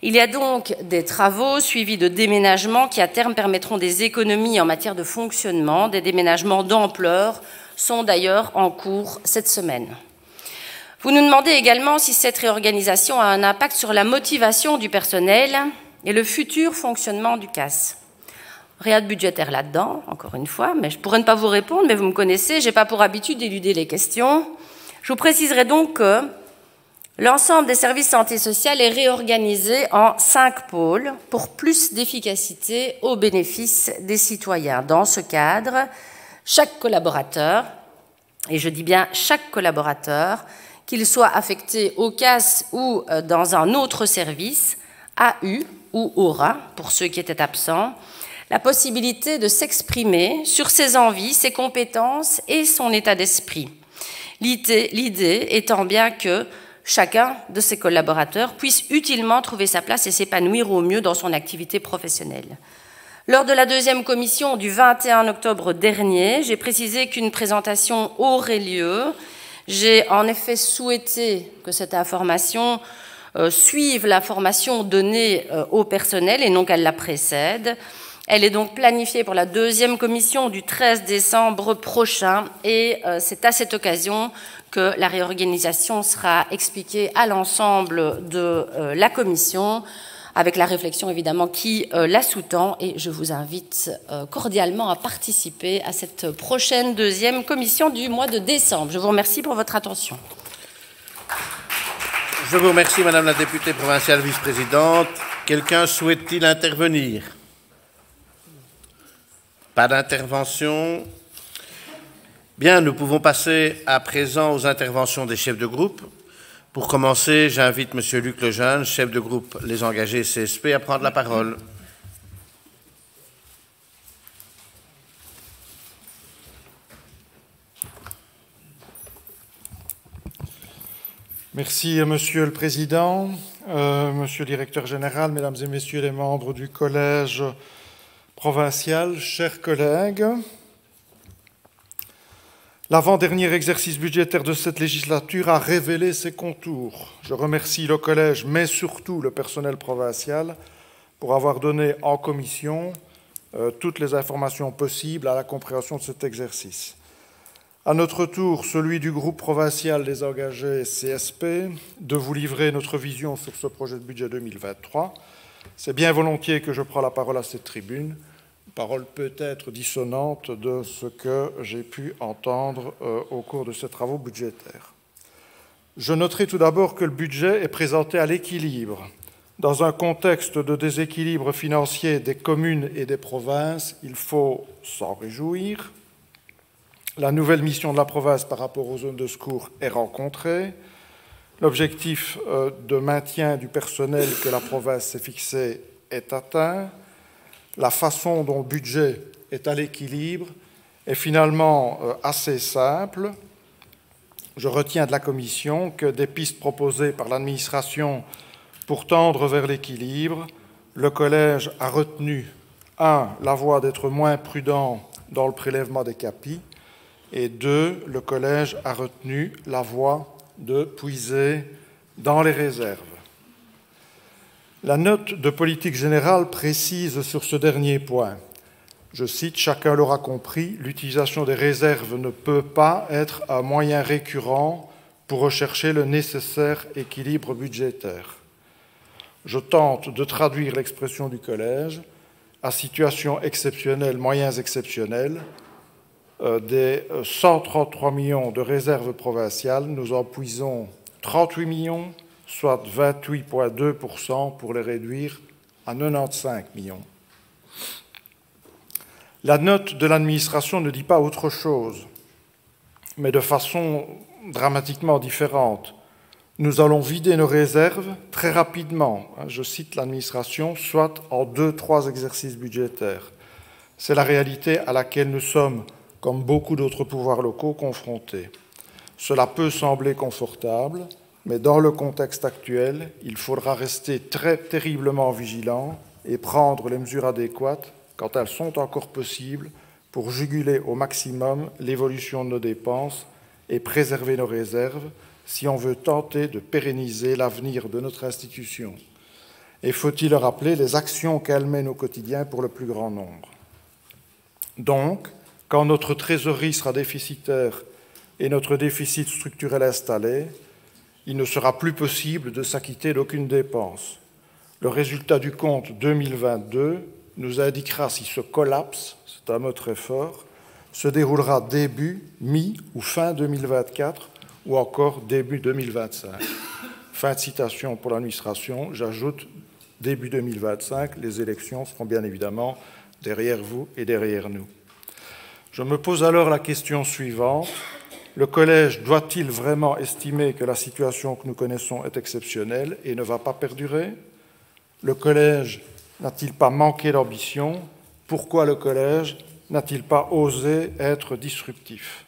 Il y a donc des travaux suivis de déménagements qui à terme permettront des économies en matière de fonctionnement, des déménagements d'ampleur, sont d'ailleurs en cours cette semaine. Vous nous demandez également si cette réorganisation a un impact sur la motivation du personnel et le futur fonctionnement du CAS. Rien de budgétaire là-dedans, encore une fois, mais je pourrais ne pas vous répondre, mais vous me connaissez, je n'ai pas pour habitude d'éluder les questions. Je vous préciserai donc que l'ensemble des services santé sociale est réorganisé en 5 pôles pour plus d'efficacité au bénéfice des citoyens. Dans ce cadre, chaque collaborateur, et je dis bien chaque collaborateur, qu'il soit affecté au CAS ou dans un autre service, a eu ou aura, pour ceux qui étaient absents, la possibilité de s'exprimer sur ses envies, ses compétences et son état d'esprit. L'idée étant bien que chacun de ses collaborateurs puisse utilement trouver sa place et s'épanouir au mieux dans son activité professionnelle. Lors de la deuxième commission du 21 octobre dernier, j'ai précisé qu'une présentation aurait lieu. J'ai en effet souhaité que cette information suive la formation donnée au personnel et non qu'elle la précède. Elle est donc planifiée pour la deuxième commission du 13 décembre prochain et c'est à cette occasion que la réorganisation sera expliquée à l'ensemble de la commission, avec la réflexion évidemment qui la sous-tend, et je vous invite cordialement à participer à cette prochaine deuxième commission du mois de décembre. Je vous remercie pour votre attention. Je vous remercie, Madame la députée provinciale vice-présidente. Quelqu'un souhaite-t-il intervenir? Pas d'intervention. Bien, nous pouvons passer à présent aux interventions des chefs de groupe. Pour commencer, j'invite M. Luc Lejeune, chef de groupe Les Engagés CSP, à prendre la parole. Merci, Monsieur le Président, Monsieur le Directeur Général, Mesdames et Messieurs les membres du Collège provincial, chers collègues. L'avant-dernier exercice budgétaire de cette législature a révélé ses contours. Je remercie le Collège, mais surtout le personnel provincial, pour avoir donné en commission toutes les informations possibles à la compréhension de cet exercice. À notre tour, celui du groupe provincial des engagés CSP, de vous livrer notre vision sur ce projet de budget 2023. C'est bien volontiers que je prends la parole à cette tribune, parole peut-être dissonante de ce que j'ai pu entendre au cours de ces travaux budgétaires. Je noterai tout d'abord que le budget est présenté à l'équilibre. Dans un contexte de déséquilibre financier des communes et des provinces, il faut s'en réjouir. La nouvelle mission de la province par rapport aux zones de secours est rencontrée. L'objectif de maintien du personnel que la province s'est fixé est atteint. La façon dont le budget est à l'équilibre est finalement assez simple. Je retiens de la Commission que des pistes proposées par l'administration pour tendre vers l'équilibre, le Collège a retenu 1. La voie d'être moins prudent dans le prélèvement des capis, et 2. Le Collège a retenu la voie de puiser dans les réserves. La note de politique générale précise sur ce dernier point. Je cite, « Chacun l'aura compris, l'utilisation des réserves ne peut pas être un moyen récurrent pour rechercher le nécessaire équilibre budgétaire. » Je tente de traduire l'expression du Collège à situation exceptionnelle, moyens exceptionnels. Des 133 millions de réserves provinciales, nous en puisons 38 millions, soit 28,2% pour les réduire à 95 millions. La note de l'administration ne dit pas autre chose, mais de façon dramatiquement différente. Nous allons vider nos réserves très rapidement, je cite l'administration, soit en 2-3 exercices budgétaires. C'est la réalité à laquelle nous sommes, comme beaucoup d'autres pouvoirs locaux, confrontés. Cela peut sembler confortable, mais dans le contexte actuel, il faudra rester très terriblement vigilant et prendre les mesures adéquates quand elles sont encore possibles pour juguler au maximum l'évolution de nos dépenses et préserver nos réserves si on veut tenter de pérenniser l'avenir de notre institution. Et faut-il le rappeler, les actions qu'elle mène au quotidien pour le plus grand nombre. Donc, quand notre trésorerie sera déficitaire et notre déficit structurel installé, il ne sera plus possible de s'acquitter d'aucune dépense. Le résultat du compte 2022 nous indiquera si ce collapse, c'est un mot très fort, se déroulera début, mi ou fin 2024 ou encore début 2025. Fin de citation pour l'administration. J'ajoute début 2025, les élections seront bien évidemment derrière vous et derrière nous. Je me pose alors la question suivante. Le collège doit-il vraiment estimer que la situation que nous connaissons est exceptionnelle et ne va pas perdurer? Le collège n'a-t-il pas manqué d'ambition? Pourquoi le collège n'a-t-il pas osé être disruptif?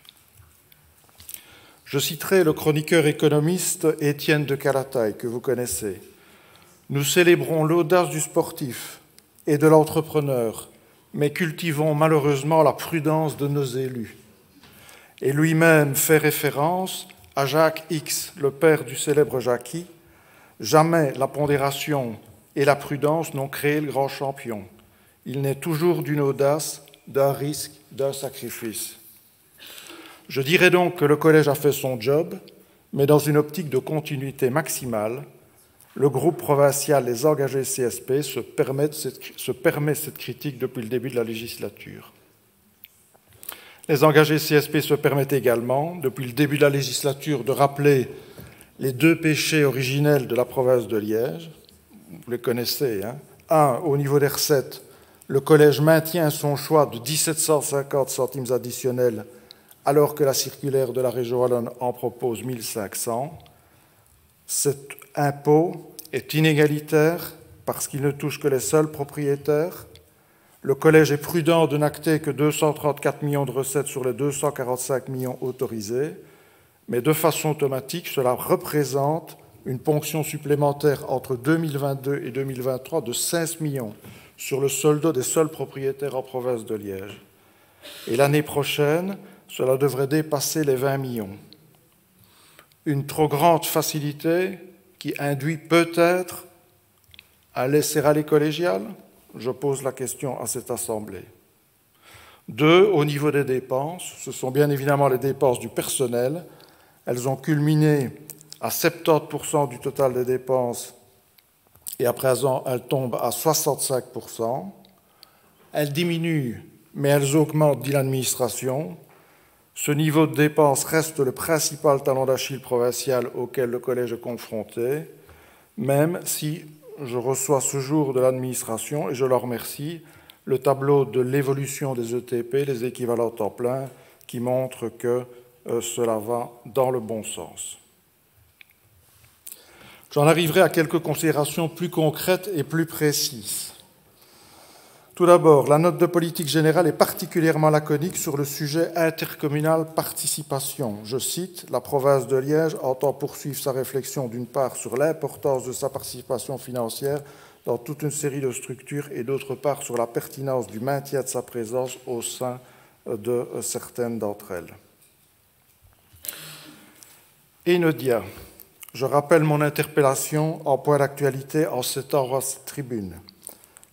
Je citerai le chroniqueur économiste Étienne de Calataille, que vous connaissez. Nous célébrons l'audace du sportif et de l'entrepreneur, mais cultivons malheureusement la prudence de nos élus. Et lui-même fait référence à Jacques X, le père du célèbre Jackie. Jamais la pondération et la prudence n'ont créé le grand champion. Il naît toujours d'une audace, d'un risque, d'un sacrifice. Je dirais donc que le collège a fait son job, mais dans une optique de continuité maximale. Le groupe provincial Les Engagés CSP se permet cette critique depuis le début de la législature. Les Engagés CSP se permettent également, depuis le début de la législature, de rappeler les deux péchés originels de la province de Liège. Vous les connaissez. Un, au niveau des recettes, le collège maintient son choix de 1750 centimes additionnels, alors que la circulaire de la région wallonne en propose 1500. Cet impôt est inégalitaire parce qu'il ne touche que les seuls propriétaires. Le collège est prudent de n'acter que 234 millions de recettes sur les 245 millions autorisés, mais de façon automatique, cela représente une ponction supplémentaire entre 2022 et 2023 de 16 millions sur le solde des seuls propriétaires en province de Liège. Et l'année prochaine, cela devrait dépasser les 20 millions. Une trop grande facilité qui induit peut-être un laisser-aller collégial? Je pose la question à cette Assemblée. 2, au niveau des dépenses, ce sont bien évidemment les dépenses du personnel. Elles ont culminé à 70% du total des dépenses et à présent elles tombent à 65%. Elles diminuent, mais elles augmentent, dit l'administration. Ce niveau de dépenses reste le principal talon d'Achille provincial auquel le collège est confronté, même si je reçois ce jour de l'administration, et je leur remercie, le tableau de l'évolution des ETP, les équivalents temps plein, qui montre que cela va dans le bon sens. J'en arriverai à quelques considérations plus concrètes et plus précises. Tout d'abord, la note de politique générale est particulièrement laconique sur le sujet intercommunal participation. Je cite, « La province de Liège entend poursuivre sa réflexion d'une part sur l'importance de sa participation financière dans toute une série de structures et d'autre part sur la pertinence du maintien de sa présence au sein de certaines d'entre elles. » Enodia. Je rappelle mon interpellation en point d'actualité en citant à cette tribune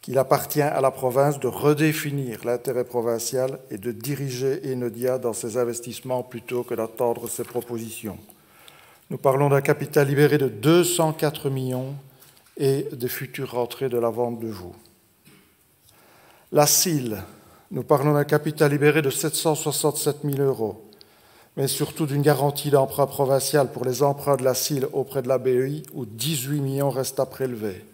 qu'il appartient à la province de redéfinir l'intérêt provincial et de diriger Enodia dans ses investissements plutôt que d'attendre ses propositions. Nous parlons d'un capital libéré de 204 millions et des futures rentrées de la vente de Vaud. La CIL, nous parlons d'un capital libéré de 767 000 €, mais surtout d'une garantie d'emprunt provincial pour les emprunts de la CIL auprès de la BEI où 18 millions restent à prélever.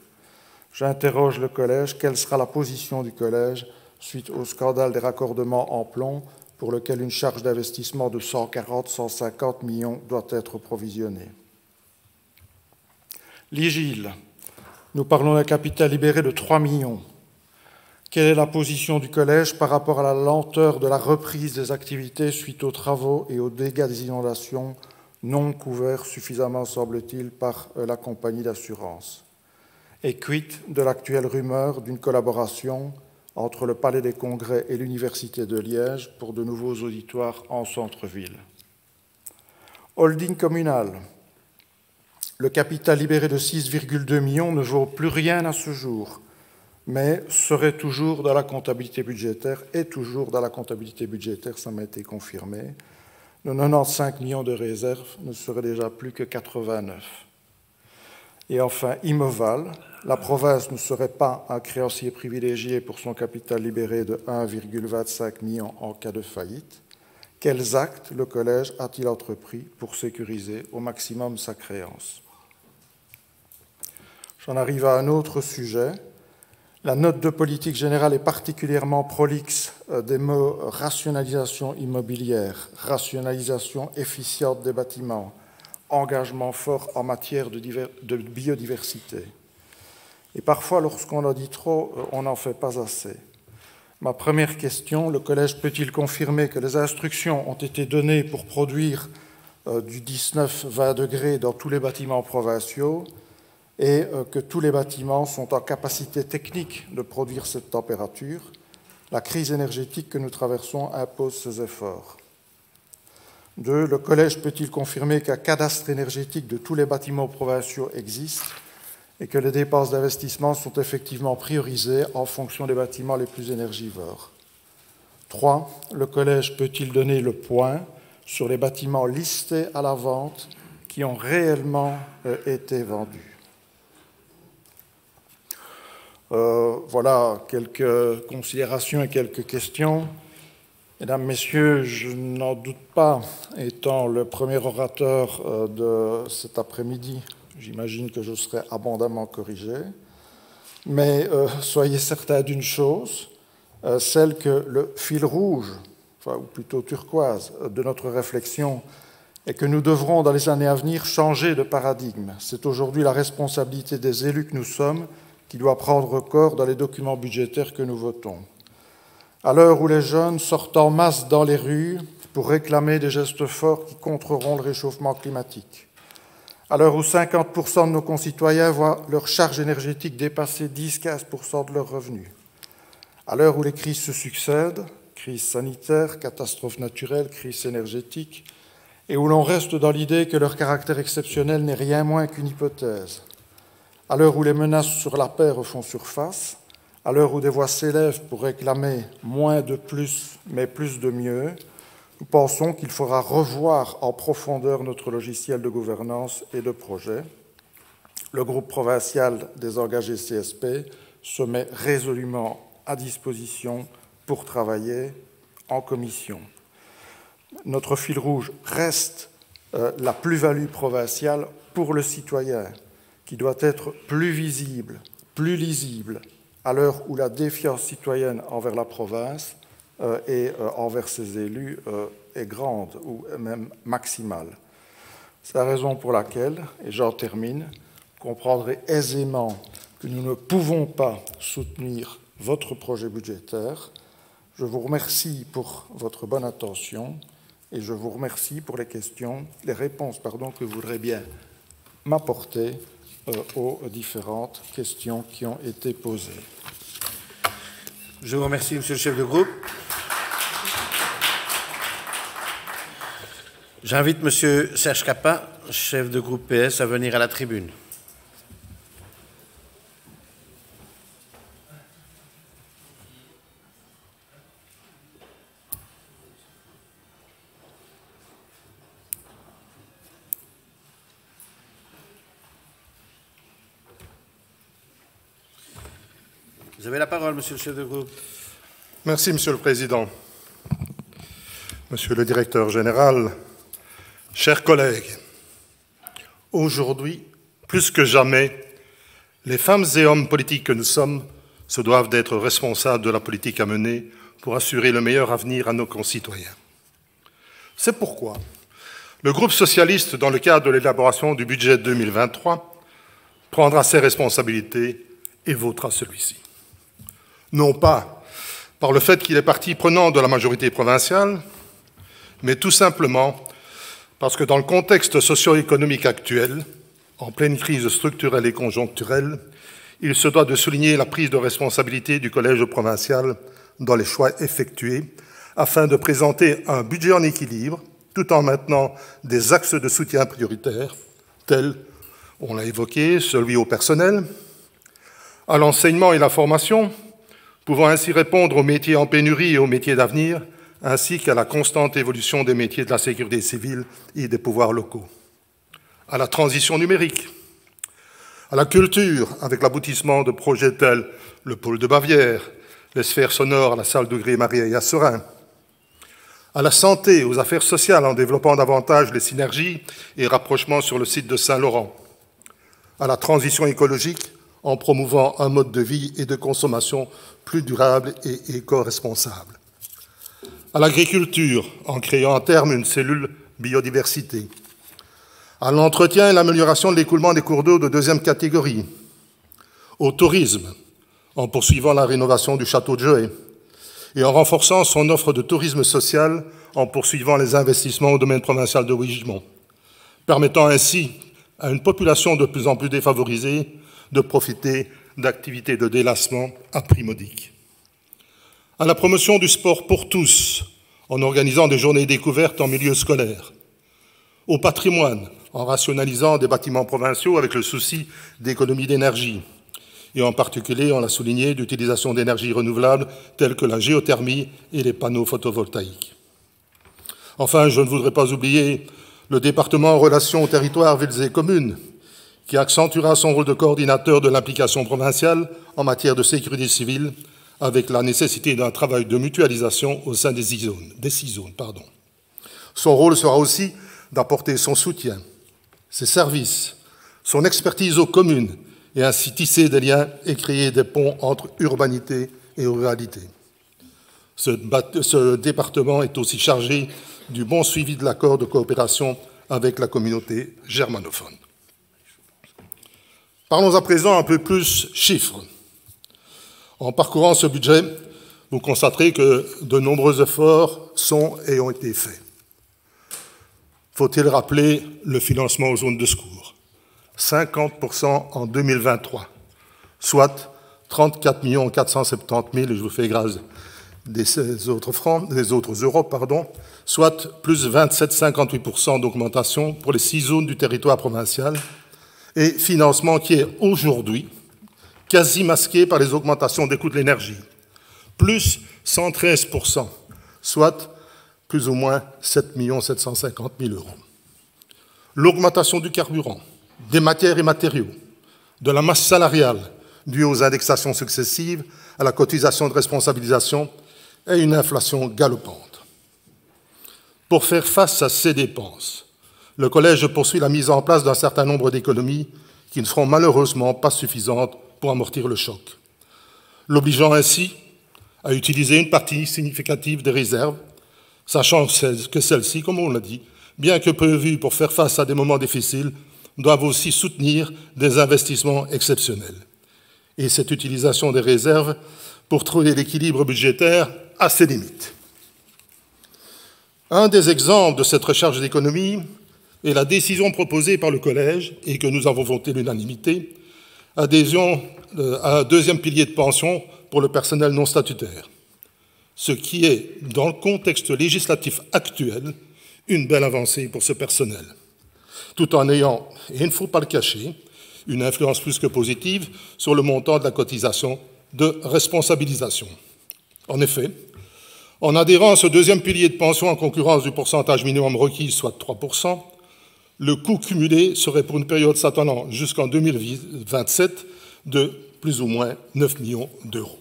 J'interroge le collège, quelle sera la position du collège suite au scandale des raccordements en plomb pour lequel une charge d'investissement de 140-150 millions doit être provisionnée. L'IGIL, nous parlons d'un capital libéré de 3 millions. Quelle est la position du collège par rapport à la lenteur de la reprise des activités suite aux travaux et aux dégâts des inondations non couverts suffisamment, semble-t-il, par la compagnie d'assurance? Et quid de l'actuelle rumeur d'une collaboration entre le Palais des Congrès et l'Université de Liège pour de nouveaux auditoires en centre-ville? Holding communal. Le capital libéré de 6,2 millions ne vaut plus rien à ce jour, mais serait toujours dans la comptabilité budgétaire, et toujours dans la comptabilité budgétaire, ça m'a été confirmé. Nos 95 millions de réserves ne seraient déjà plus que 89. Et enfin, Immoval, la province ne serait pas un créancier privilégié pour son capital libéré de 1,25 million en cas de faillite? Quels actes le Collège a-t-il entrepris pour sécuriser au maximum sa créance? J'en arrive à un autre sujet. La note de politique générale est particulièrement prolixe des mots rationalisation immobilière, rationalisation efficiente des bâtiments, engagement fort en matière de biodiversité. Et parfois, lorsqu'on en dit trop, on n'en fait pas assez. Ma première question, le Collège peut-il confirmer que les instructions ont été données pour produire du 19-20 degrés dans tous les bâtiments provinciaux et que tous les bâtiments sont en capacité technique de produire cette température? La crise énergétique que nous traversons impose ces efforts. 2. Le Collège peut-il confirmer qu'un cadastre énergétique de tous les bâtiments provinciaux existe et que les dépenses d'investissement sont effectivement priorisées en fonction des bâtiments les plus énergivores? 3. Le Collège peut-il donner le point sur les bâtiments listés à la vente qui ont réellement été vendus? Voilà quelques considérations et quelques questions. Mesdames, Messieurs, je n'en doute pas, étant le premier orateur de cet après-midi, j'imagine que je serai abondamment corrigé, mais soyez certains d'une chose, celle que le fil rouge, ou plutôt turquoise, de notre réflexion est que nous devrons, dans les années à venir, changer de paradigme. C'est aujourd'hui la responsabilité des élus que nous sommes qui doit prendre corps dans les documents budgétaires que nous votons. À l'heure où les jeunes sortent en masse dans les rues pour réclamer des gestes forts qui contreront le réchauffement climatique, à l'heure où 50% de nos concitoyens voient leur charge énergétique dépasser 10-15% de leurs revenus, à l'heure où les crises se succèdent, crise sanitaire, catastrophe naturelle, crise énergétique, et où l'on reste dans l'idée que leur caractère exceptionnel n'est rien moins qu'une hypothèse, à l'heure où les menaces sur la paix refont surface, à l'heure où des voix s'élèvent pour réclamer moins de plus, mais plus de mieux, nous pensons qu'il faudra revoir en profondeur notre logiciel de gouvernance et de projet. Le groupe provincial des engagés CSP se met résolument à disposition pour travailler en commission. Notre fil rouge reste la plus-value provinciale pour le citoyen, qui doit être plus visible, plus lisible, à l'heure où la défiance citoyenne envers la province et envers ses élus est grande ou même maximale. C'est la raison pour laquelle, et j'en termine, vous comprendrez aisément que nous ne pouvons pas soutenir votre projet budgétaire. Je vous remercie pour votre bonne attention et je vous remercie pour les réponses que vous voudrez bien m'apporter aux différentes questions qui ont été posées. Je vous remercie, Monsieur le chef de groupe. J'invite Monsieur Serge Capin, chef de groupe PS, à venir à la tribune. Vous avez la parole, Monsieur le chef de groupe. Merci, Monsieur le Président. Monsieur le Directeur général, chers collègues, aujourd'hui, plus que jamais, les femmes et hommes politiques que nous sommes se doivent d'être responsables de la politique à mener pour assurer le meilleur avenir à nos concitoyens. C'est pourquoi le groupe socialiste, dans le cadre de l'élaboration du budget 2023, prendra ses responsabilités et votera celui-ci. Non pas par le fait qu'il est partie prenante de la majorité provinciale, mais tout simplement parce que dans le contexte socio-économique actuel, en pleine crise structurelle et conjoncturelle, il se doit de souligner la prise de responsabilité du collège provincial dans les choix effectués afin de présenter un budget en équilibre tout en maintenant des axes de soutien prioritaires tels, on l'a évoqué, celui au personnel, à l'enseignement et la formation, pouvant ainsi répondre aux métiers en pénurie et aux métiers d'avenir, ainsi qu'à la constante évolution des métiers de la sécurité civile et des pouvoirs locaux, à la transition numérique, À la culture, avec l'aboutissement de projets tels le pôle de Bavière, les sphères sonores à la salle de Gré-Marie à Serein. À la santé, aux affaires sociales, en développant davantage les synergies et rapprochements sur le site de Saint-Laurent. À la transition écologique, en promouvant un mode de vie et de consommation plus durable et éco-responsable. À l'agriculture, en créant à terme une cellule biodiversité. À l'entretien et l'amélioration de l'écoulement des cours d'eau de deuxième catégorie. Au tourisme, en poursuivant la rénovation du château de Joët, et en renforçant son offre de tourisme social en poursuivant les investissements au domaine provincial de Ouigemont, permettant ainsi à une population de plus en plus défavorisée de profiter d'activités de délassement à prix modique. À la promotion du sport pour tous, en organisant des journées découvertes en milieu scolaire. Au patrimoine, en rationalisant des bâtiments provinciaux avec le souci d'économie d'énergie, et en particulier, on l'a souligné, d'utilisation d'énergies renouvelables telles que la géothermie et les panneaux photovoltaïques. Enfin, je ne voudrais pas oublier le département en relation aux territoires, villes et communes, qui accentuera son rôle de coordinateur de l'implication provinciale en matière de sécurité civile, avec la nécessité d'un travail de mutualisation au sein des 6 zones. Son rôle sera aussi d'apporter son soutien, ses services, son expertise aux communes, et ainsi tisser des liens et créer des ponts entre urbanité et ruralité. Ce département est aussi chargé du bon suivi de l'accord de coopération avec la communauté germanophone. Parlons à présent un peu plus chiffres. En parcourant ce budget, vous constaterez que de nombreux efforts sont et ont été faits. Faut-il rappeler le financement aux zones de secours ? 50% en 2023, soit 34 470 000, je vous fais grâce des autres euros, soit plus 27,58% d'augmentation pour les 6 zones du territoire provincial, et financement qui est aujourd'hui quasi masqué par les augmentations des coûts de l'énergie, plus 113%, soit plus ou moins 7 750 000 euros. L'augmentation du carburant, des matières et matériaux, de la masse salariale due aux indexations successives, à la cotisation de responsabilisation et une inflation galopante. Pour faire face à ces dépenses, le Collège poursuit la mise en place d'un certain nombre d'économies qui ne seront malheureusement pas suffisantes pour amortir le choc, l'obligeant ainsi à utiliser une partie significative des réserves, sachant que celles-ci, comme on l'a dit, bien que prévues pour faire face à des moments difficiles, doivent aussi soutenir des investissements exceptionnels. Et cette utilisation des réserves pour trouver l'équilibre budgétaire a ses limites. Un des exemples de cette recherche d'économie est la décision proposée par le Collège, et que nous avons voté l'unanimité, adhésion à un deuxième pilier de pension pour le personnel non statutaire, ce qui est, dans le contexte législatif actuel, une belle avancée pour ce personnel, tout en ayant, et il ne faut pas le cacher, une influence plus que positive sur le montant de la cotisation de responsabilisation. En effet, en adhérant à ce deuxième pilier de pension en concurrence du pourcentage minimum requis, soit 3%, le coût cumulé serait pour une période s'attendant jusqu'en 2027 de plus ou moins 9 millions d'euros.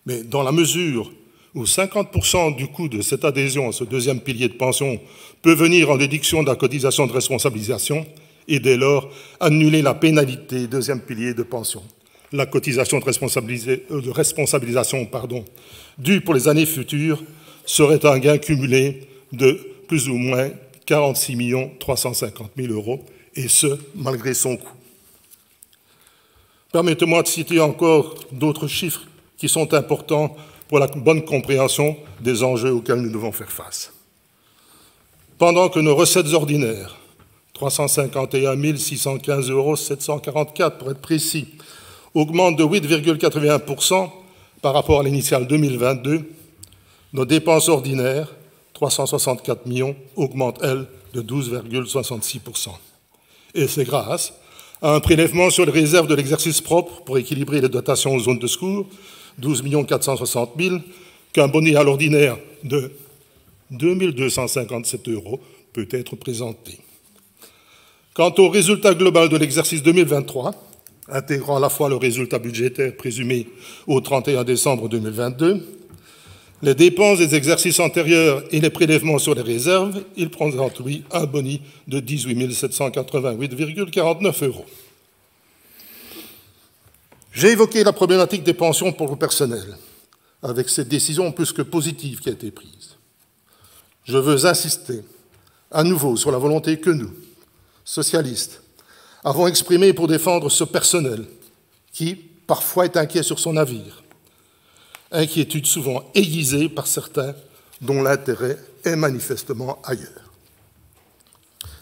Mais dans la mesure où 50% du coût de cette adhésion à ce deuxième pilier de pension peut venir en déduction de la cotisation de responsabilisation et dès lors annuler la pénalité deuxième pilier de pension, la cotisation de responsabilisation due pour les années futures serait un gain cumulé de plus ou moins 46 350 000 euros, et ce, malgré son coût. Permettez-moi de citer encore d'autres chiffres qui sont importants pour la bonne compréhension des enjeux auxquels nous devons faire face. Pendant que nos recettes ordinaires, 351 615 euros 744 pour être précis, augmentent de 8,81% par rapport à l'initiale 2022, nos dépenses ordinaires, 364 millions, augmentent, elles, de 12,66%. Et c'est grâce à un prélèvement sur les réserves de l'exercice propre pour équilibrer les dotations aux zones de secours, 12 460 000, qu'un bonus à l'ordinaire de 2 257 euros peut être présenté. Quant au résultat global de l'exercice 2023, intégrant à la fois le résultat budgétaire présumé au 31 décembre 2022, les dépenses des exercices antérieurs et les prélèvements sur les réserves, il présente, lui, un boni de 18 788,49 €. J'ai évoqué la problématique des pensions pour le personnel, avec cette décision plus que positive qui a été prise. Je veux insister à nouveau sur la volonté que nous, socialistes, avons exprimée pour défendre ce personnel qui, parfois, est inquiet sur son avenir. Inquiétude souvent aiguisée par certains dont l'intérêt est manifestement ailleurs.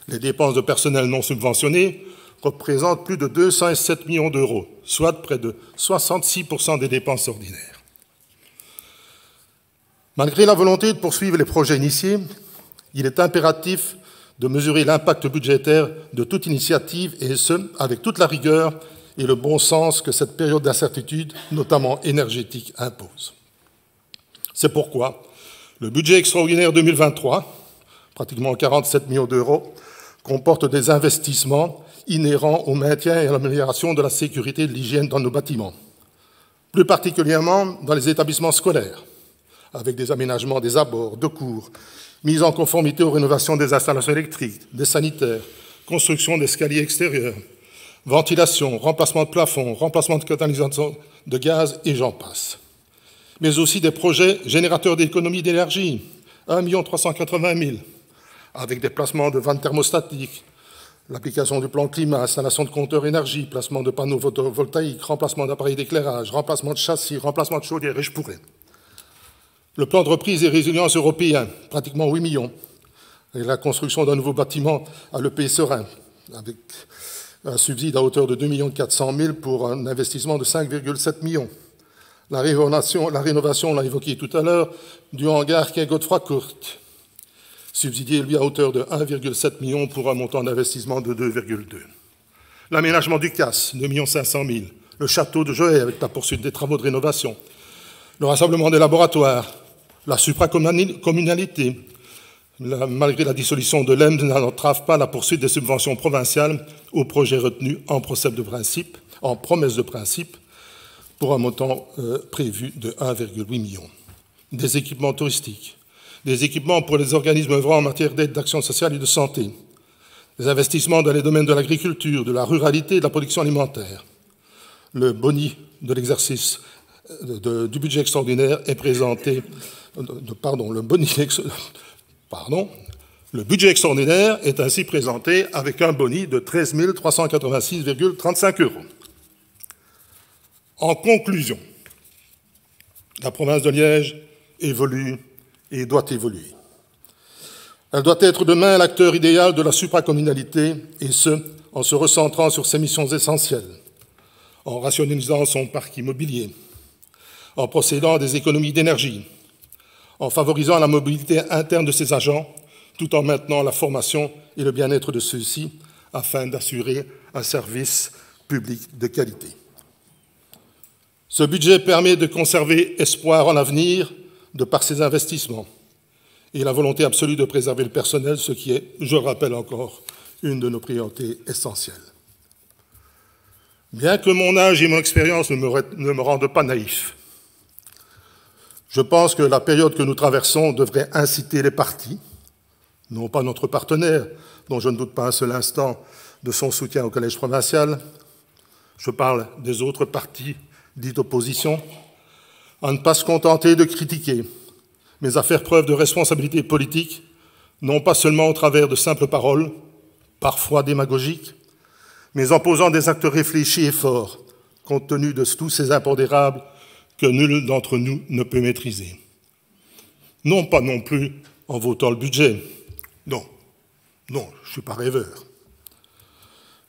Les dépenses de personnel non subventionnées représentent plus de 207 millions d'euros, soit près de 66% des dépenses ordinaires. Malgré la volonté de poursuivre les projets initiés, il est impératif de mesurer l'impact budgétaire de toute initiative, et ce, avec toute la rigueur et le bon sens que cette période d'incertitude, notamment énergétique, impose. C'est pourquoi le budget extraordinaire 2023, pratiquement 47 millions d'euros, comporte des investissements inhérents au maintien et à l'amélioration de la sécurité et de l'hygiène dans nos bâtiments, plus particulièrement dans les établissements scolaires, avec des aménagements des abords, de cours, mise en conformité aux rénovations des installations électriques, des sanitaires, construction d'escaliers extérieurs, ventilation, remplacement de plafond, remplacement de catalysateurs de gaz, et j'en passe. Mais aussi des projets générateurs d'économie d'énergie, 1 380 000, avec des placements de vannes thermostatiques, l'application du plan climat, installation de compteurs énergie, placement de panneaux photovoltaïques, remplacement d'appareils d'éclairage, remplacement de châssis, remplacement de chaudières, et je pourrais. Le plan de reprise et résilience européen, pratiquement 8 millions, et la construction d'un nouveau bâtiment à l'EP Serein, avec un subside à hauteur de 2 400 000 pour un investissement de 5,7 millions. La rénovation, on l'a évoqué tout à l'heure, du hangar quai Godefroy-Courte, subsidié, lui, à hauteur de 1,7 million pour un montant d'investissement de 2,2. L'aménagement du CAS, 2 500 000. Le château de Joët, avec la poursuite des travaux de rénovation. Le rassemblement des laboratoires, la supracommunalité, malgré la dissolution de l'EMS, n'entrave pas la poursuite des subventions provinciales aux projets retenus en promesse de principe, pour un montant prévu de 1,8 million. Des équipements touristiques, des équipements pour les organismes œuvrant en matière d'aide, d'action sociale et de santé, des investissements dans les domaines de l'agriculture, de la ruralité et de la production alimentaire. Le boni de l'exercice du budget extraordinaire est présenté, le budget extraordinaire est ainsi présenté avec un boni de 13 386,35 €. En conclusion, la province de Liège évolue et doit évoluer. Elle doit être demain l'acteur idéal de la supracommunalité, et ce, en se recentrant sur ses missions essentielles, en rationalisant son parc immobilier, en procédant à des économies d'énergie, en favorisant la mobilité interne de ses agents, tout en maintenant la formation et le bien-être de ceux-ci, afin d'assurer un service public de qualité. Ce budget permet de conserver espoir en l'avenir de par ses investissements et la volonté absolue de préserver le personnel, ce qui est, je le rappelle encore, une de nos priorités essentielles. Bien que mon âge et mon expérience ne me rendent pas naïf, je pense que la période que nous traversons devrait inciter les partis, non pas notre partenaire, dont je ne doute pas un seul instant de son soutien au collège provincial, je parle des autres partis dits opposition, à ne pas se contenter de critiquer, mais à faire preuve de responsabilité politique, non pas seulement au travers de simples paroles, parfois démagogiques, mais en posant des actes réfléchis et forts, compte tenu de tous ces impondérables que nul d'entre nous ne peut maîtriser. Non pas non plus en votant le budget, non, je ne suis pas rêveur,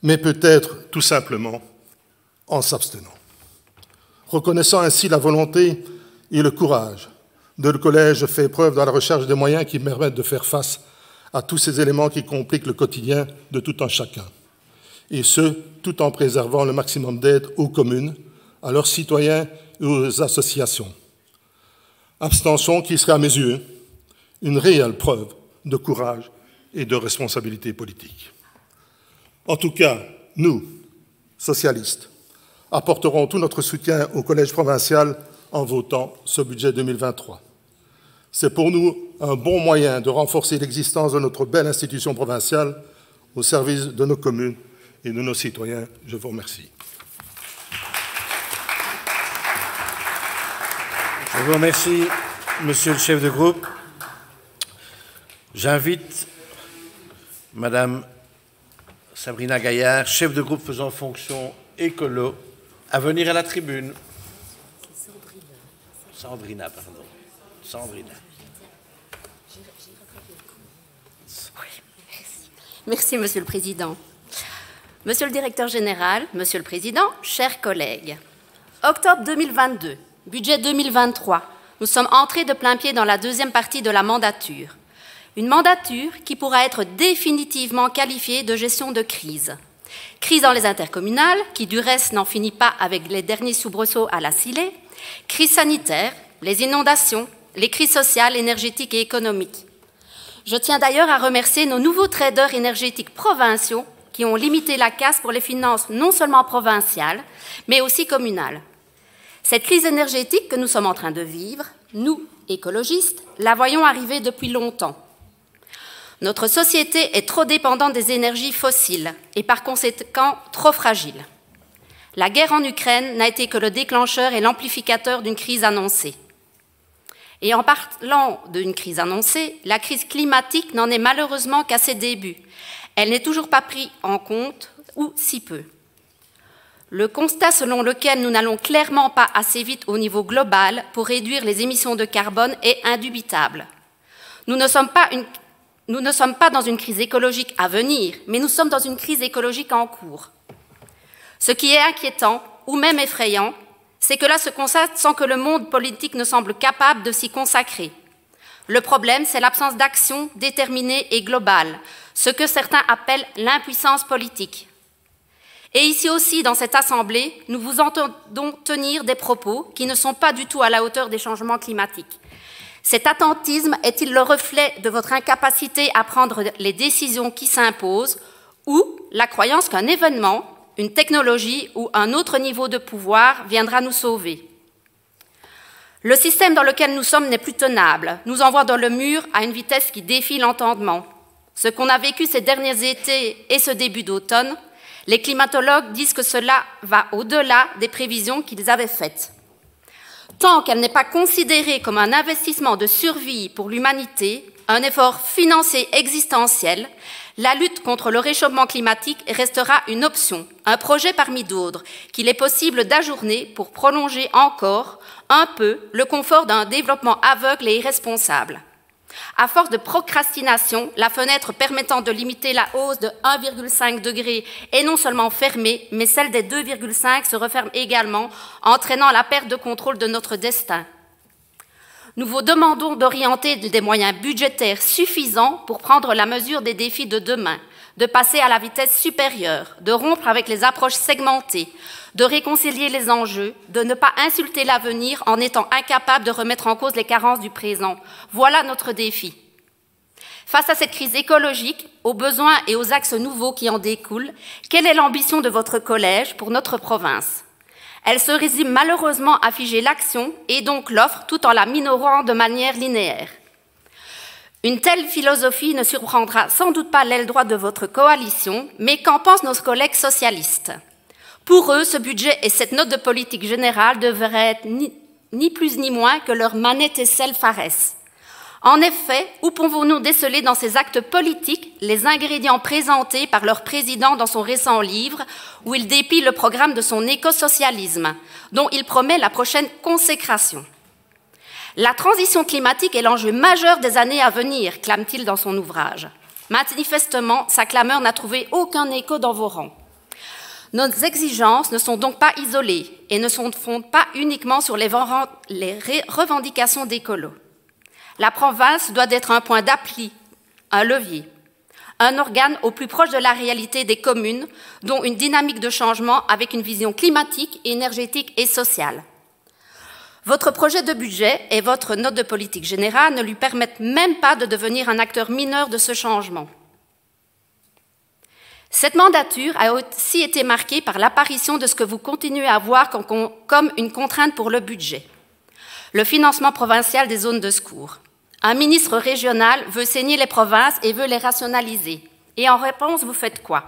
mais peut-être tout simplement en s'abstenant. Reconnaissant ainsi la volonté et le courage de le collège fait preuve dans la recherche des moyens qui permettent de faire face à tous ces éléments qui compliquent le quotidien de tout un chacun, et ce, tout en préservant le maximum d'aide aux communes, à leurs citoyens et aux associations. Abstention qui serait à mes yeux une réelle preuve de courage et de responsabilité politique. En tout cas, nous, socialistes, apporterons tout notre soutien au Collège provincial en votant ce budget 2023. C'est pour nous un bon moyen de renforcer l'existence de notre belle institution provinciale au service de nos communes et de nos citoyens. Je vous remercie. Je vous remercie, Monsieur le chef de groupe. J'invite Madame Sabrina Gaillard, chef de groupe faisant fonction écolo, à venir à la tribune. Sandrina, pardon. Sandrina. Merci, Monsieur le Président. Monsieur le Directeur Général, Monsieur le Président, chers collègues, octobre 2022, budget 2023, nous sommes entrés de plein pied dans la deuxième partie de la mandature. Une mandature qui pourra être définitivement qualifiée de gestion de crise. Crise dans les intercommunales, qui du reste n'en finit pas avec les derniers soubresauts à la Silée, crise sanitaire, les inondations, les crises sociales, énergétiques et économiques. Je tiens d'ailleurs à remercier nos nouveaux traders énergétiques provinciaux qui ont limité la casse pour les finances non seulement provinciales, mais aussi communales. Cette crise énergétique que nous sommes en train de vivre, nous, écologistes, la voyons arriver depuis longtemps. Notre société est trop dépendante des énergies fossiles et par conséquent trop fragile. La guerre en Ukraine n'a été que le déclencheur et l'amplificateur d'une crise annoncée. Et en parlant d'une crise annoncée, la crise climatique n'en est malheureusement qu'à ses débuts. Elle n'est toujours pas prise en compte, ou si peu. Le constat selon lequel nous n'allons clairement pas assez vite au niveau global pour réduire les émissions de carbone est indubitable. Nous ne sommes pas dans une crise écologique à venir, mais nous sommes dans une crise écologique en cours. Ce qui est inquiétant, ou même effrayant, c'est que là se constate sans que le monde politique ne semble capable de s'y consacrer. Le problème, c'est l'absence d'action déterminée et globale, ce que certains appellent l'impuissance politique. Et ici aussi, dans cette Assemblée, nous vous entendons tenir des propos qui ne sont pas du tout à la hauteur des changements climatiques. Cet attentisme est-il le reflet de votre incapacité à prendre les décisions qui s'imposent ou la croyance qu'un événement, une technologie ou un autre niveau de pouvoir viendra nous sauver? Le système dans lequel nous sommes n'est plus tenable, nous envoie dans le mur à une vitesse qui défie l'entendement. Ce qu'on a vécu ces derniers étés et ce début d'automne, les climatologues disent que cela va au-delà des prévisions qu'ils avaient faites. Tant qu'elle n'est pas considérée comme un investissement de survie pour l'humanité, un effort financier existentiel, la lutte contre le réchauffement climatique restera une option, un projet parmi d'autres qu'il est possible d'ajourner pour prolonger encore un peu le confort d'un développement aveugle et irresponsable. À force de procrastination, la fenêtre permettant de limiter la hausse de 1,5 degré est non seulement fermée, mais celle des 2,5 se referme également, entraînant la perte de contrôle de notre destin. Nous vous demandons d'orienter des moyens budgétaires suffisants pour prendre la mesure des défis de demain, de passer à la vitesse supérieure, de rompre avec les approches segmentées, de réconcilier les enjeux, de ne pas insulter l'avenir en étant incapable de remettre en cause les carences du présent. Voilà notre défi. Face à cette crise écologique, aux besoins et aux axes nouveaux qui en découlent, quelle est l'ambition de votre collège pour notre province? Elle se résume malheureusement à figer l'action et donc l'offre tout en la minorant de manière linéaire. Une telle philosophie ne surprendra sans doute pas l'aile droite de votre coalition, mais qu'en pensent nos collègues socialistes? Pour eux, ce budget et cette note de politique générale devraient être ni plus ni moins que leur manette et sel Farès. En effet, où pouvons-nous déceler dans ces actes politiques les ingrédients présentés par leur président dans son récent livre, où il déplie le programme de son écosocialisme, dont il promet la prochaine consécration? La transition climatique est l'enjeu majeur des années à venir, clame-t-il dans son ouvrage. Manifestement, sa clameur n'a trouvé aucun écho dans vos rangs. Nos exigences ne sont donc pas isolées et ne se fondent pas uniquement sur les revendications d'écolos. La province doit être un point d'appui, un levier, un organe au plus proche de la réalité des communes, dont une dynamique de changement avec une vision climatique, énergétique et sociale. Votre projet de budget et votre note de politique générale ne lui permettent même pas de devenir un acteur mineur de ce changement. Cette mandature a aussi été marquée par l'apparition de ce que vous continuez à voir comme une contrainte pour le budget, le financement provincial des zones de secours. Un ministre régional veut saigner les provinces et veut les rationaliser. Et en réponse, vous faites quoi?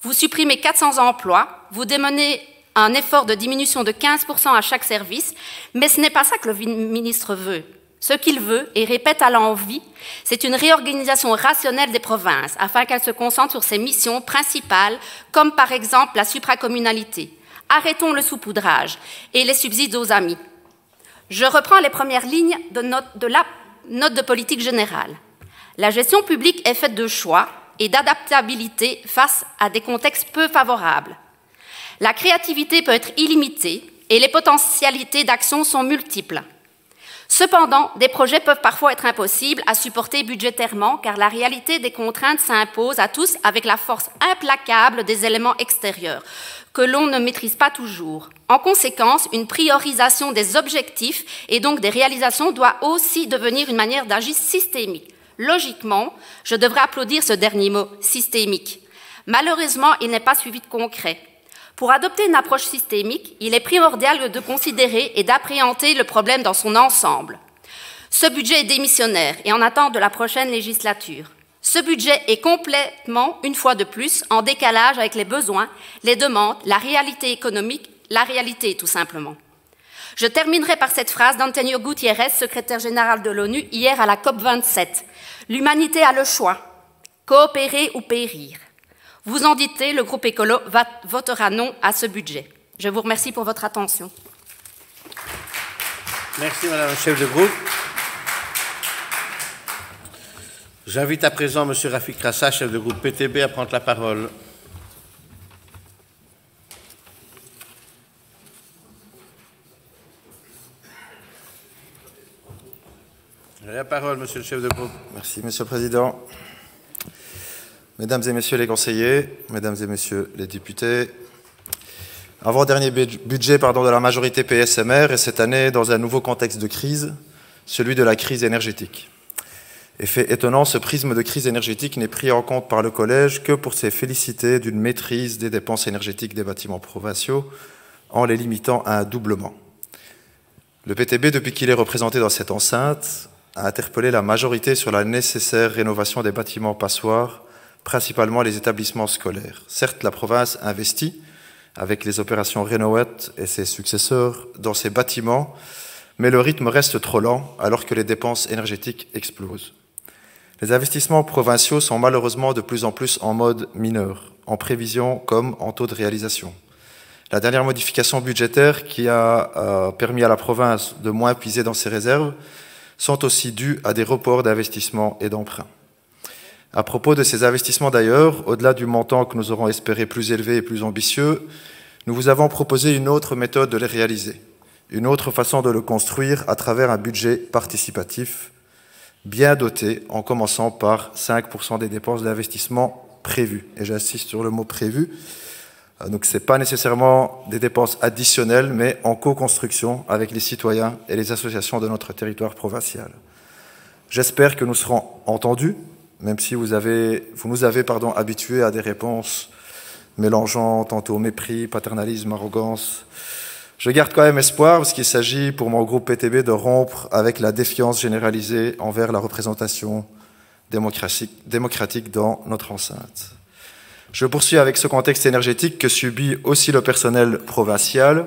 Vous supprimez 400 emplois, vous démenez un effort de diminution de 15% à chaque service, mais ce n'est pas ça que le ministre veut. Ce qu'il veut, et répète à l'envi, c'est une réorganisation rationnelle des provinces, afin qu'elles se concentrent sur ses missions principales, comme par exemple la supracommunalité. Arrêtons le saupoudrage et les subsides aux amis. Je reprends les premières lignes de la note de politique générale. La gestion publique est faite de choix et d'adaptabilité face à des contextes peu favorables. La créativité peut être illimitée et les potentialités d'action sont multiples. Cependant, des projets peuvent parfois être impossibles à supporter budgétairement car la réalité des contraintes s'impose à tous avec la force implacable des éléments extérieurs que l'on ne maîtrise pas toujours. En conséquence, une priorisation des objectifs et donc des réalisations doit aussi devenir une manière d'agir systémique. Logiquement, je devrais applaudir ce dernier mot, systémique. Malheureusement, il n'est pas suivi de concret. Pour adopter une approche systémique, il est primordial de considérer et d'appréhender le problème dans son ensemble. Ce budget est démissionnaire et en attente de la prochaine législature. Ce budget est complètement, une fois de plus, en décalage avec les besoins, les demandes, la réalité économique, la réalité tout simplement. Je terminerai par cette phrase d'Antonio Gutiérrez, secrétaire général de l'ONU, hier à la COP27. L'humanité a le choix, coopérer ou périr. Vous en doutez, le groupe écolo votera non à ce budget. Je vous remercie pour votre attention. Merci, Madame la chef de groupe. J'invite à présent M. Rafik Rassa, chef de groupe PTB, à prendre la parole. Vous avez la parole, Monsieur le chef de groupe. Merci, Monsieur le Président. Mesdames et Messieurs les conseillers, Mesdames et Messieurs les députés, avant-dernier budget de la majorité PSMR et cette année dans un nouveau contexte de crise, celui de la crise énergétique. Effet étonnant, ce prisme de crise énergétique n'est pris en compte par le Collège que pour se féliciter d'une maîtrise des dépenses énergétiques des bâtiments provinciaux en les limitant à un doublement. Le PTB, depuis qu'il est représenté dans cette enceinte, a interpellé la majorité sur la nécessaire rénovation des bâtiments passoires, principalement les établissements scolaires. Certes, la province investit, avec les opérations Rénowet et ses successeurs, dans ces bâtiments, mais le rythme reste trop lent alors que les dépenses énergétiques explosent. Les investissements provinciaux sont malheureusement de plus en plus en mode mineur, en prévision comme en taux de réalisation. La dernière modification budgétaire qui a permis à la province de moins puiser dans ses réserves sont aussi dues à des reports d'investissements et d'emprunts. À propos de ces investissements d'ailleurs, au-delà du montant que nous aurons espéré plus élevé et plus ambitieux, nous vous avons proposé une autre méthode de les réaliser, une autre façon de le construire à travers un budget participatif bien doté, en commençant par 5% des dépenses d'investissement prévues. Et j'insiste sur le mot prévu. Donc ce n'est pas nécessairement des dépenses additionnelles, mais en co-construction avec les citoyens et les associations de notre territoire provincial. J'espère que nous serons entendus, même si vous nous avez habitués à des réponses mélangeant tantôt mépris, paternalisme, arrogance. Je garde quand même espoir, parce qu'il s'agit pour mon groupe PTB de rompre avec la défiance généralisée envers la représentation démocratique dans notre enceinte. Je poursuis avec ce contexte énergétique que subit aussi le personnel provincial.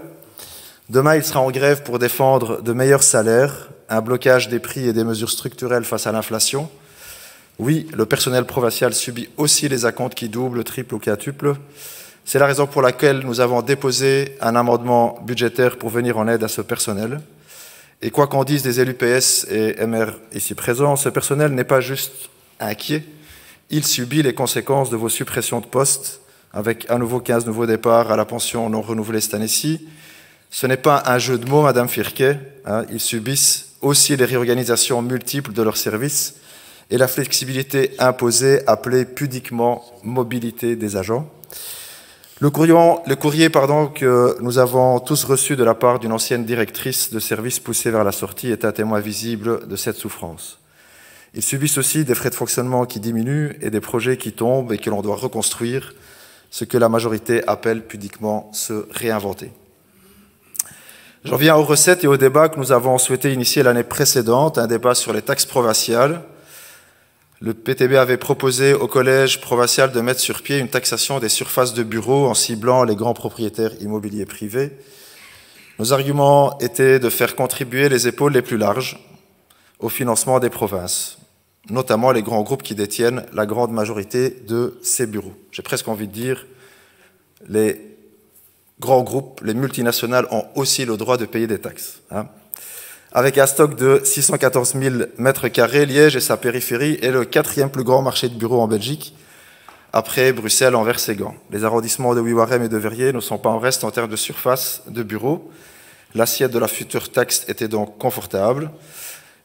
Demain, il sera en grève pour défendre de meilleurs salaires, un blocage des prix et des mesures structurelles face à l'inflation. Oui, le personnel provincial subit aussi les acomptes qui doublent, triplent ou quintuplent. C'est la raison pour laquelle nous avons déposé un amendement budgétaire pour venir en aide à ce personnel. Et quoi qu'en disent des élus PS et MR ici présents, ce personnel n'est pas juste inquiet, il subit les conséquences de vos suppressions de postes, avec à nouveau 15 nouveaux départs à la pension non renouvelée cette année-ci. Ce n'est pas un jeu de mots, Madame Firquet, ils subissent aussi les réorganisations multiples de leurs services et la flexibilité imposée, appelée pudiquement mobilité des agents. Le courrier que nous avons tous reçu de la part d'une ancienne directrice de service poussée vers la sortie est un témoin visible de cette souffrance. Ils subissent aussi des frais de fonctionnement qui diminuent et des projets qui tombent et que l'on doit reconstruire ce que la majorité appelle pudiquement se réinventer. J'en viens aux recettes et au débat que nous avons souhaité initier l'année précédente, un débat sur les taxes provinciales. Le PTB avait proposé au collège provincial de mettre sur pied une taxation des surfaces de bureaux en ciblant les grands propriétaires immobiliers privés. Nos arguments étaient de faire contribuer les épaules les plus larges au financement des provinces, notamment les grands groupes qui détiennent la grande majorité de ces bureaux. J'ai presque envie de dire, les grands groupes, les multinationales ont aussi le droit de payer des taxes. Avec un stock de 614 000 mètres carrés, Liège et sa périphérie est le 4e plus grand marché de bureaux en Belgique, après Bruxelles, Anvers et Gand. Les arrondissements de Wiwarem et de Verrier ne sont pas en reste en termes de surface de bureaux. L'assiette de la future taxe était donc confortable.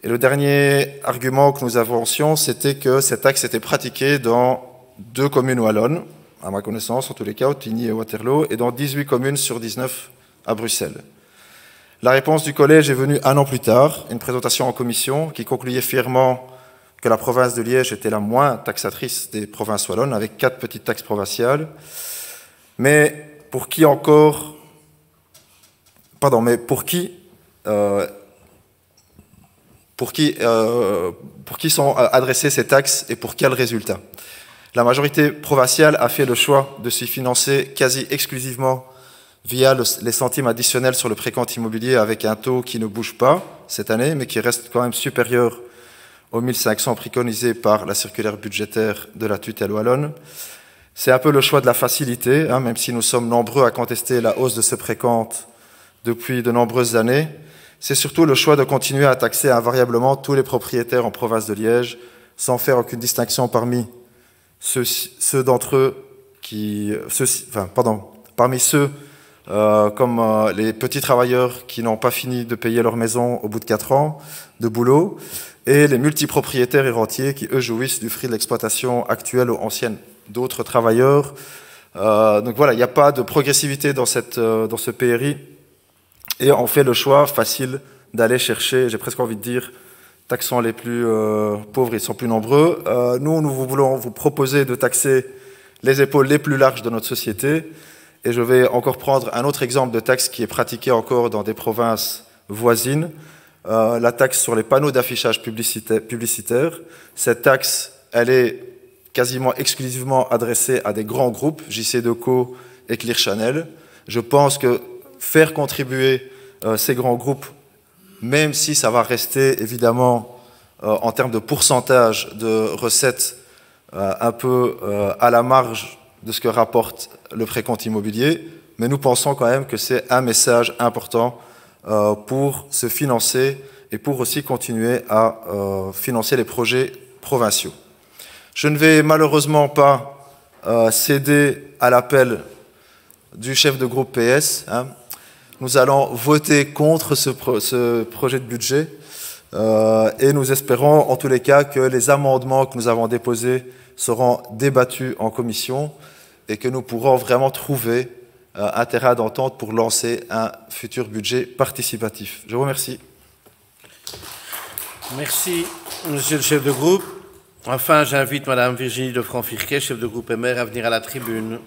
Et le dernier argument que nous avancions, c'était que cette taxe était pratiquée dans 2 communes wallonnes, à ma connaissance, en tous les cas, Ottigny et Waterloo, et dans 18 communes sur 19 à Bruxelles. La réponse du collège est venue 1 an plus tard, une présentation en commission qui concluait fièrement que la province de Liège était la moins taxatrice des provinces wallonnes, avec 4 petites taxes provinciales. Mais pour qui sont adressées ces taxes et pour quel résultat? La majorité provinciale a fait le choix de s'y financer quasi exclusivement via les centimes additionnels sur le précompte immobilier avec un taux qui ne bouge pas cette année, mais qui reste quand même supérieur aux 1500 préconisés par la circulaire budgétaire de la tutelle wallonne. C'est un peu le choix de la facilité, même si nous sommes nombreux à contester la hausse de ce précompte depuis de nombreuses années. C'est surtout le choix de continuer à taxer invariablement tous les propriétaires en province de Liège, sans faire aucune distinction parmi ceux d'entre eux parmi ceux comme les petits travailleurs qui n'ont pas fini de payer leur maison au bout de 4 ans de boulot, et les multipropriétaires et rentiers qui, eux, jouissent du fruit de l'exploitation actuelle ou ancienne d'autres travailleurs. Donc voilà, il n'y a pas de progressivité dans ce PRI, et on fait le choix facile d'aller chercher, j'ai presque envie de dire, taxons les plus pauvres, ils sont plus nombreux. Nous voulons vous proposer de taxer les épaules les plus larges de notre société. Et je vais encore prendre un autre exemple de taxe qui est pratiquée encore dans des provinces voisines, la taxe sur les panneaux d'affichage publicitaire. Cette taxe, elle est quasiment exclusivement adressée à des grands groupes, JC Deco et Clear Channel. Je pense que faire contribuer ces grands groupes, même si ça va rester évidemment en termes de pourcentage de recettes un peu à la marge de ce que rapporte le précompte immobilier, mais nous pensons quand même que c'est un message important pour se financer et pour aussi continuer à financer les projets provinciaux. Je ne vais malheureusement pas céder à l'appel du chef de groupe PS. Nous allons voter contre ce projet de budget et nous espérons en tous les cas que les amendements que nous avons déposés seront débattus en commission et que nous pourrons vraiment trouver un terrain d'entente pour lancer un futur budget participatif. Je vous remercie. Merci, monsieur le chef de groupe. Enfin, j'invite madame Virginie Lefranc-Firquet, chef de groupe MR, à venir à la tribune.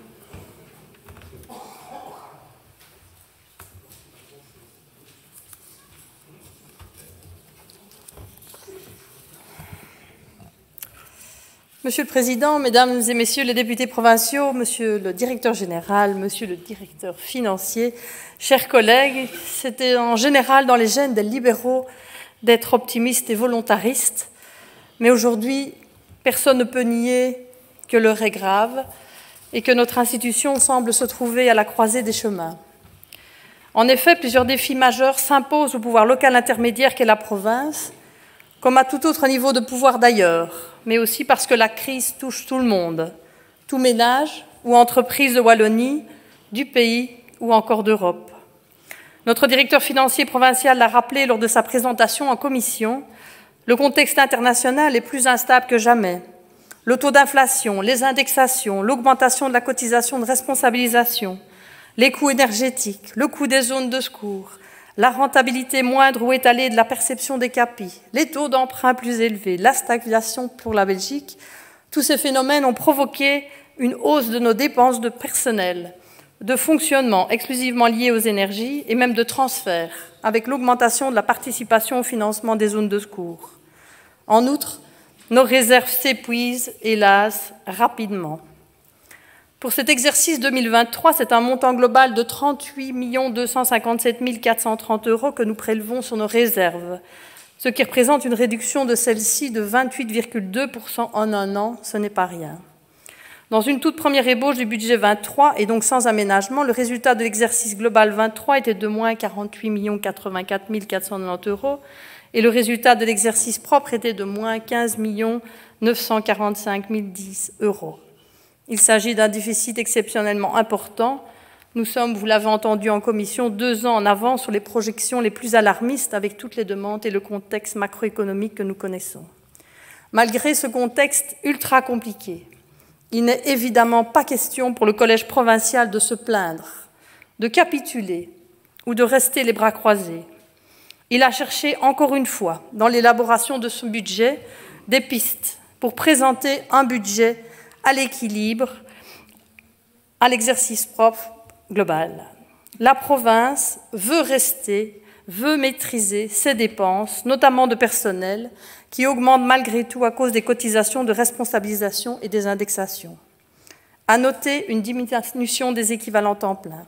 Monsieur le Président, Mesdames et Messieurs les députés provinciaux, Monsieur le Directeur général, Monsieur le Directeur financier, chers collègues, c'était en général dans les gènes des libéraux d'être optimistes et volontaristes, mais aujourd'hui, personne ne peut nier que l'heure est grave et que notre institution semble se trouver à la croisée des chemins. En effet, plusieurs défis majeurs s'imposent au pouvoir local intermédiaire qu'est la province, comme à tout autre niveau de pouvoir d'ailleurs, mais aussi parce que la crise touche tout le monde, tout ménage ou entreprise de Wallonie, du pays ou encore d'Europe. Notre directeur financier provincial l'a rappelé lors de sa présentation en commission, le contexte international est plus instable que jamais. Le taux d'inflation, les indexations, l'augmentation de la cotisation de responsabilisation, les coûts énergétiques, le coût des zones de secours, la rentabilité moindre ou étalée de la perception des capis, les taux d'emprunt plus élevés, la stagnation pour la Belgique, tous ces phénomènes ont provoqué une hausse de nos dépenses de personnel, de fonctionnement exclusivement liées aux énergies et même de transfert, avec l'augmentation de la participation au financement des zones de secours. En outre, nos réserves s'épuisent, hélas, rapidement. Pour cet exercice 2023, c'est un montant global de 38 257 430 € que nous prélevons sur nos réserves, ce qui représente une réduction de celle-ci de 28,2% en un an, ce n'est pas rien. Dans une toute première ébauche du budget 23, et donc sans aménagement, le résultat de l'exercice global 23 était de moins 48 084 490 € et le résultat de l'exercice propre était de moins 15 945 010 €. Il s'agit d'un déficit exceptionnellement important. Nous sommes, vous l'avez entendu en commission, 2 ans en avance sur les projections les plus alarmistes avec toutes les demandes et le contexte macroéconomique que nous connaissons. Malgré ce contexte ultra compliqué, il n'est évidemment pas question pour le Collège provincial de se plaindre, de capituler ou de rester les bras croisés. Il a cherché encore une fois, dans l'élaboration de son budget, des pistes pour présenter un budget à l'équilibre, à l'exercice propre global. La province veut maîtriser ses dépenses, notamment de personnel, qui augmentent malgré tout à cause des cotisations de responsabilisation et des indexations. À noter une diminution des équivalents temps plein.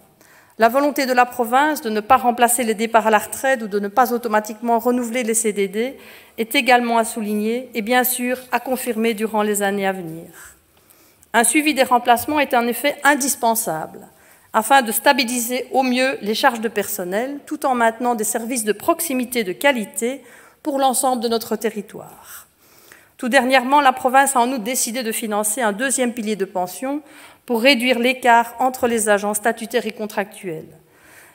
La volonté de la province de ne pas remplacer les départs à la retraite ou de ne pas automatiquement renouveler les CDD est également à souligner et bien sûr à confirmer durant les années à venir. Un suivi des remplacements est en effet indispensable afin de stabiliser au mieux les charges de personnel tout en maintenant des services de proximité de qualité pour l'ensemble de notre territoire. Tout dernièrement, la province a en outre décidé de financer un 2e pilier de pension pour réduire l'écart entre les agents statutaires et contractuels.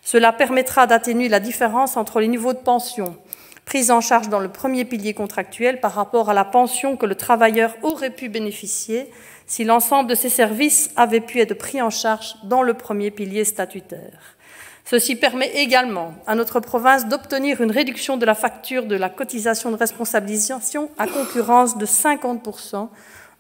Cela permettra d'atténuer la différence entre les niveaux de pension pris en charge dans le 1er pilier contractuel par rapport à la pension que le travailleur aurait pu bénéficier si l'ensemble de ces services avait pu être pris en charge dans le 1er pilier statutaire. Ceci permet également à notre province d'obtenir une réduction de la facture de la cotisation de responsabilisation à concurrence de 50%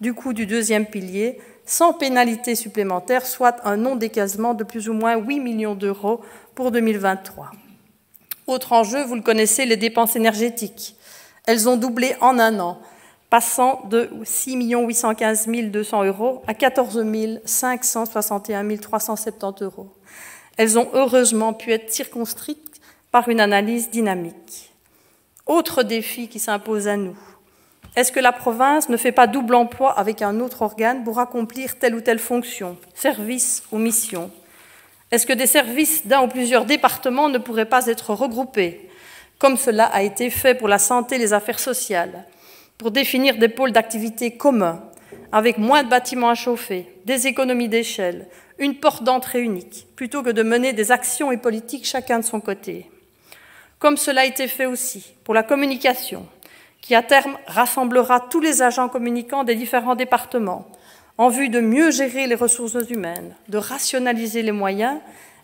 du coût du 2e pilier, sans pénalité supplémentaire, soit un non-décaissement de plus ou moins 8 millions d'euros pour 2023. Autre enjeu, vous le connaissez, les dépenses énergétiques. Elles ont doublé en un an, passant de 6 815 200 € à 14 561 370 €. Elles ont heureusement pu être circonscrites par une analyse dynamique. Autre défi qui s'impose à nous. Est-ce que la province ne fait pas double emploi avec un autre organe pour accomplir telle ou telle fonction, service ou mission? Est-ce que des services d'un ou plusieurs départements ne pourraient pas être regroupés, comme cela a été fait pour la santé et les affaires sociales, pour définir des pôles d'activité communs, avec moins de bâtiments à chauffer, des économies d'échelle, une porte d'entrée unique, plutôt que de mener des actions et politiques chacun de son côté. Comme cela a été fait aussi pour la communication, qui à terme rassemblera tous les agents communicants des différents départements, en vue de mieux gérer les ressources humaines, de rationaliser les moyens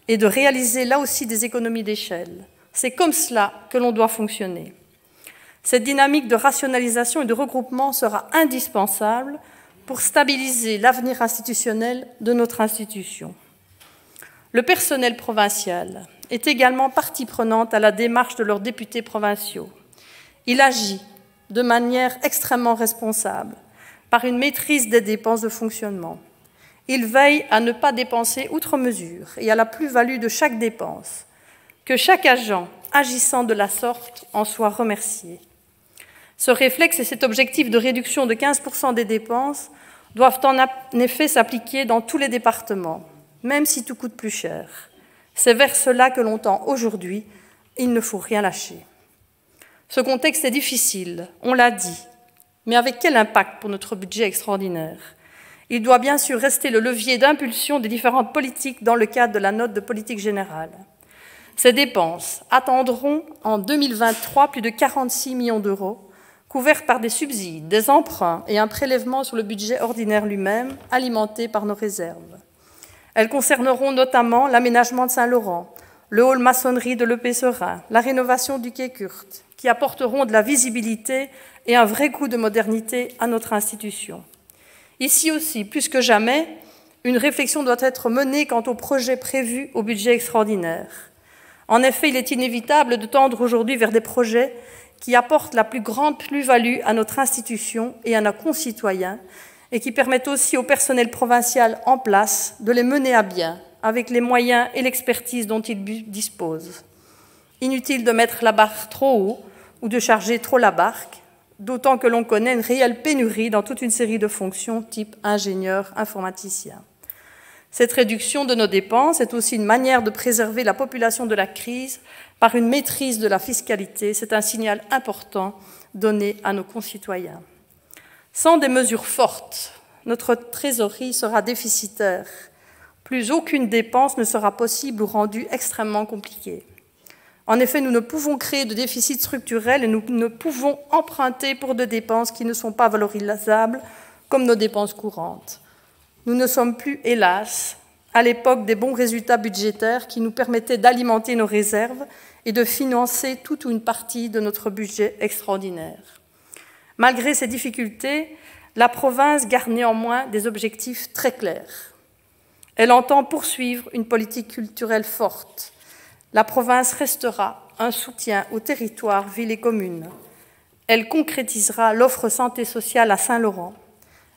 et de réaliser là aussi des économies d'échelle. C'est comme cela que l'on doit fonctionner. Cette dynamique de rationalisation et de regroupement sera indispensable pour stabiliser l'avenir institutionnel de notre institution. Le personnel provincial est également partie prenante à la démarche de leurs députés provinciaux. Il agit de manière extrêmement responsable, par une maîtrise des dépenses de fonctionnement. Il veille à ne pas dépenser outre mesure et à la plus-value de chaque dépense, que chaque agent agissant de la sorte en soit remercié. Ce réflexe et cet objectif de réduction de 15% des dépenses doivent en effet s'appliquer dans tous les départements, même si tout coûte plus cher. C'est vers cela que l'on tend aujourd'hui. Il ne faut rien lâcher. Ce contexte est difficile, on l'a dit, mais avec quel impact pour notre budget extraordinaire? Il doit bien sûr rester le levier d'impulsion des différentes politiques dans le cadre de la note de politique générale. Ces dépenses attendront en 2023 plus de 46 millions d'euros, couverts par des subsides, des emprunts et un prélèvement sur le budget ordinaire lui-même, alimenté par nos réserves. Elles concerneront notamment l'aménagement de Saint-Laurent, le hall maçonnerie de l'EP Serein, la rénovation du quai Kurt, qui apporteront de la visibilité et un vrai coup de modernité à notre institution. Ici aussi, plus que jamais, une réflexion doit être menée quant aux projets prévus au budget extraordinaire. En effet, il est inévitable de tendre aujourd'hui vers des projets qui apportent la plus grande plus-value à notre institution et à nos concitoyens et qui permettent aussi au personnel provincial en place de les mener à bien avec les moyens et l'expertise dont il dispose. Inutile de mettre la barre trop haut ou de charger trop la barque, d'autant que l'on connaît une réelle pénurie dans toute une série de fonctions type ingénieur, informaticien. Cette réduction de nos dépenses est aussi une manière de préserver la population de la crise par une maîtrise de la fiscalité. C'est un signal important donné à nos concitoyens. Sans des mesures fortes, notre trésorerie sera déficitaire. Plus aucune dépense ne sera possible ou rendue extrêmement compliquée. En effet, nous ne pouvons créer de déficit structurel et nous ne pouvons emprunter pour des dépenses qui ne sont pas valorisables comme nos dépenses courantes. Nous ne sommes plus, hélas, à l'époque des bons résultats budgétaires qui nous permettaient d'alimenter nos réserves et de financer toute ou une partie de notre budget extraordinaire. Malgré ces difficultés, la province garde néanmoins des objectifs très clairs. Elle entend poursuivre une politique culturelle forte. La province restera un soutien aux territoires, villes et communes. Elle concrétisera l'offre santé sociale à Saint-Laurent.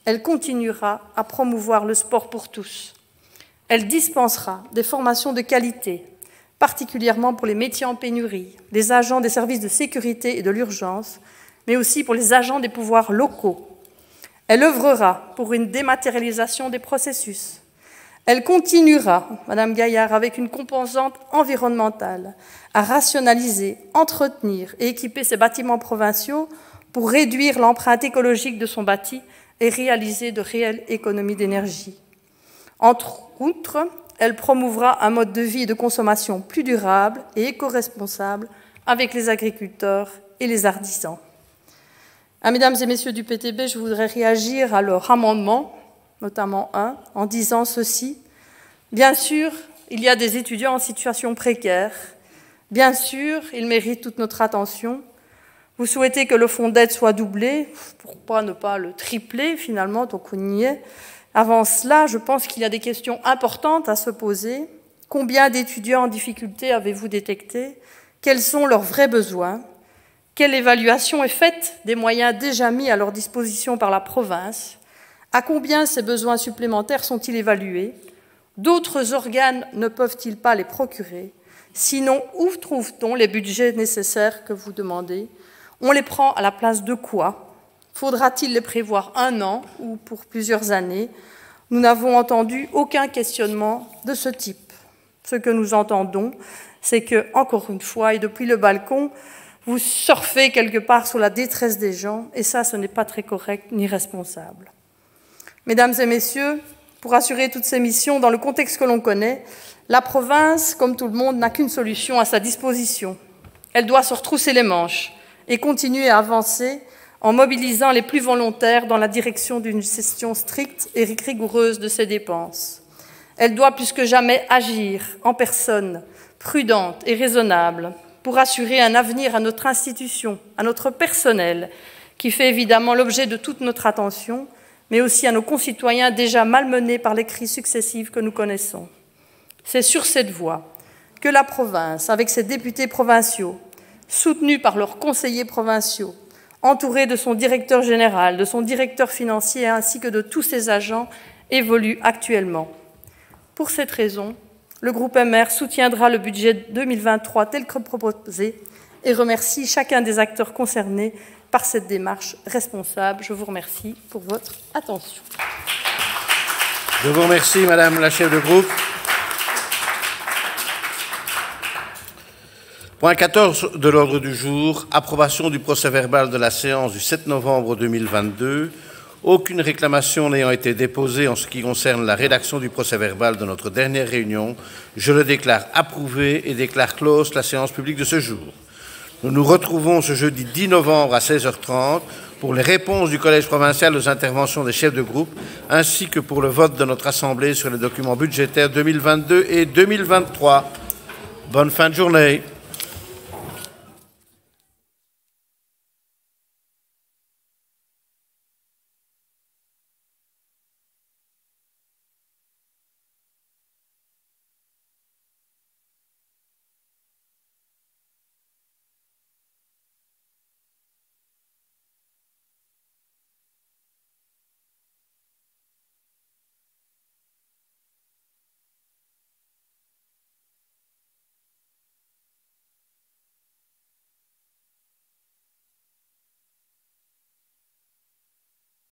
Elle continuera à promouvoir le sport pour tous. Elle dispensera des formations de qualité, particulièrement pour les métiers en pénurie, les agents des services de sécurité et de l'urgence, mais aussi pour les agents des pouvoirs locaux. Elle œuvrera pour une dématérialisation des processus. Elle continuera, Madame Gaillard, avec une composante environnementale, à rationaliser, entretenir et équiper ses bâtiments provinciaux pour réduire l'empreinte écologique de son bâti et réaliser de réelles économies d'énergie. Entre autres, elle promouvra un mode de vie et de consommation plus durable et éco-responsable avec les agriculteurs et les artisans. Mesdames et messieurs du PTB, je voudrais réagir à leur amendement, notamment un, en disant ceci. Bien sûr, il y a des étudiants en situation précaire. Bien sûr, ils méritent toute notre attention. Vous souhaitez que le fonds d'aide soit doublé, pourquoi ne pas le tripler finalement, tant qu'on y est. Avant cela, je pense qu'il y a des questions importantes à se poser. Combien d'étudiants en difficulté avez-vous détecté? Quels sont leurs vrais besoins? Quelle évaluation est faite des moyens déjà mis à leur disposition par la province? À combien ces besoins supplémentaires sont-ils évalués? D'autres organes ne peuvent-ils pas les procurer? Sinon, où trouve-t-on les budgets nécessaires que vous demandez? On les prend à la place de quoi? Faudra-t-il les prévoir 1 an ou pour plusieurs années? Nous n'avons entendu aucun questionnement de ce type. Ce que nous entendons, c'est que, encore une fois, et depuis le balcon, vous surfez quelque part sur la détresse des gens, et ça, ce n'est pas très correct ni responsable. Mesdames et messieurs, pour assurer toutes ces missions dans le contexte que l'on connaît, la province, comme tout le monde, n'a qu'une solution à sa disposition. Elle doit se retrousser les manches et continuer à avancer en mobilisant les plus volontaires dans la direction d'une gestion stricte et rigoureuse de ses dépenses. Elle doit plus que jamais agir en personne, prudente et raisonnable, pour assurer un avenir à notre institution, à notre personnel, qui fait évidemment l'objet de toute notre attention, mais aussi à nos concitoyens déjà malmenés par les crises successives que nous connaissons. C'est sur cette voie que la province, avec ses députés provinciaux, soutenus par leurs conseillers provinciaux, entourés de son directeur général, de son directeur financier ainsi que de tous ses agents, évolue actuellement. Pour cette raison, le groupe MR soutiendra le budget 2023 tel que proposé et remercie chacun des acteurs concernés par cette démarche responsable. Je vous remercie pour votre attention. Je vous remercie, Madame la chef de groupe. Point 14 de l'ordre du jour, approbation du procès-verbal de la séance du 7 novembre 2022. Aucune réclamation n'ayant été déposée en ce qui concerne la rédaction du procès-verbal de notre dernière réunion, je le déclare approuvé et déclare close la séance publique de ce jour. Nous nous retrouvons ce jeudi 10 novembre à 16h30 pour les réponses du Collège provincial aux interventions des chefs de groupe, ainsi que pour le vote de notre Assemblée sur les documents budgétaires 2022 et 2023. Bonne fin de journée.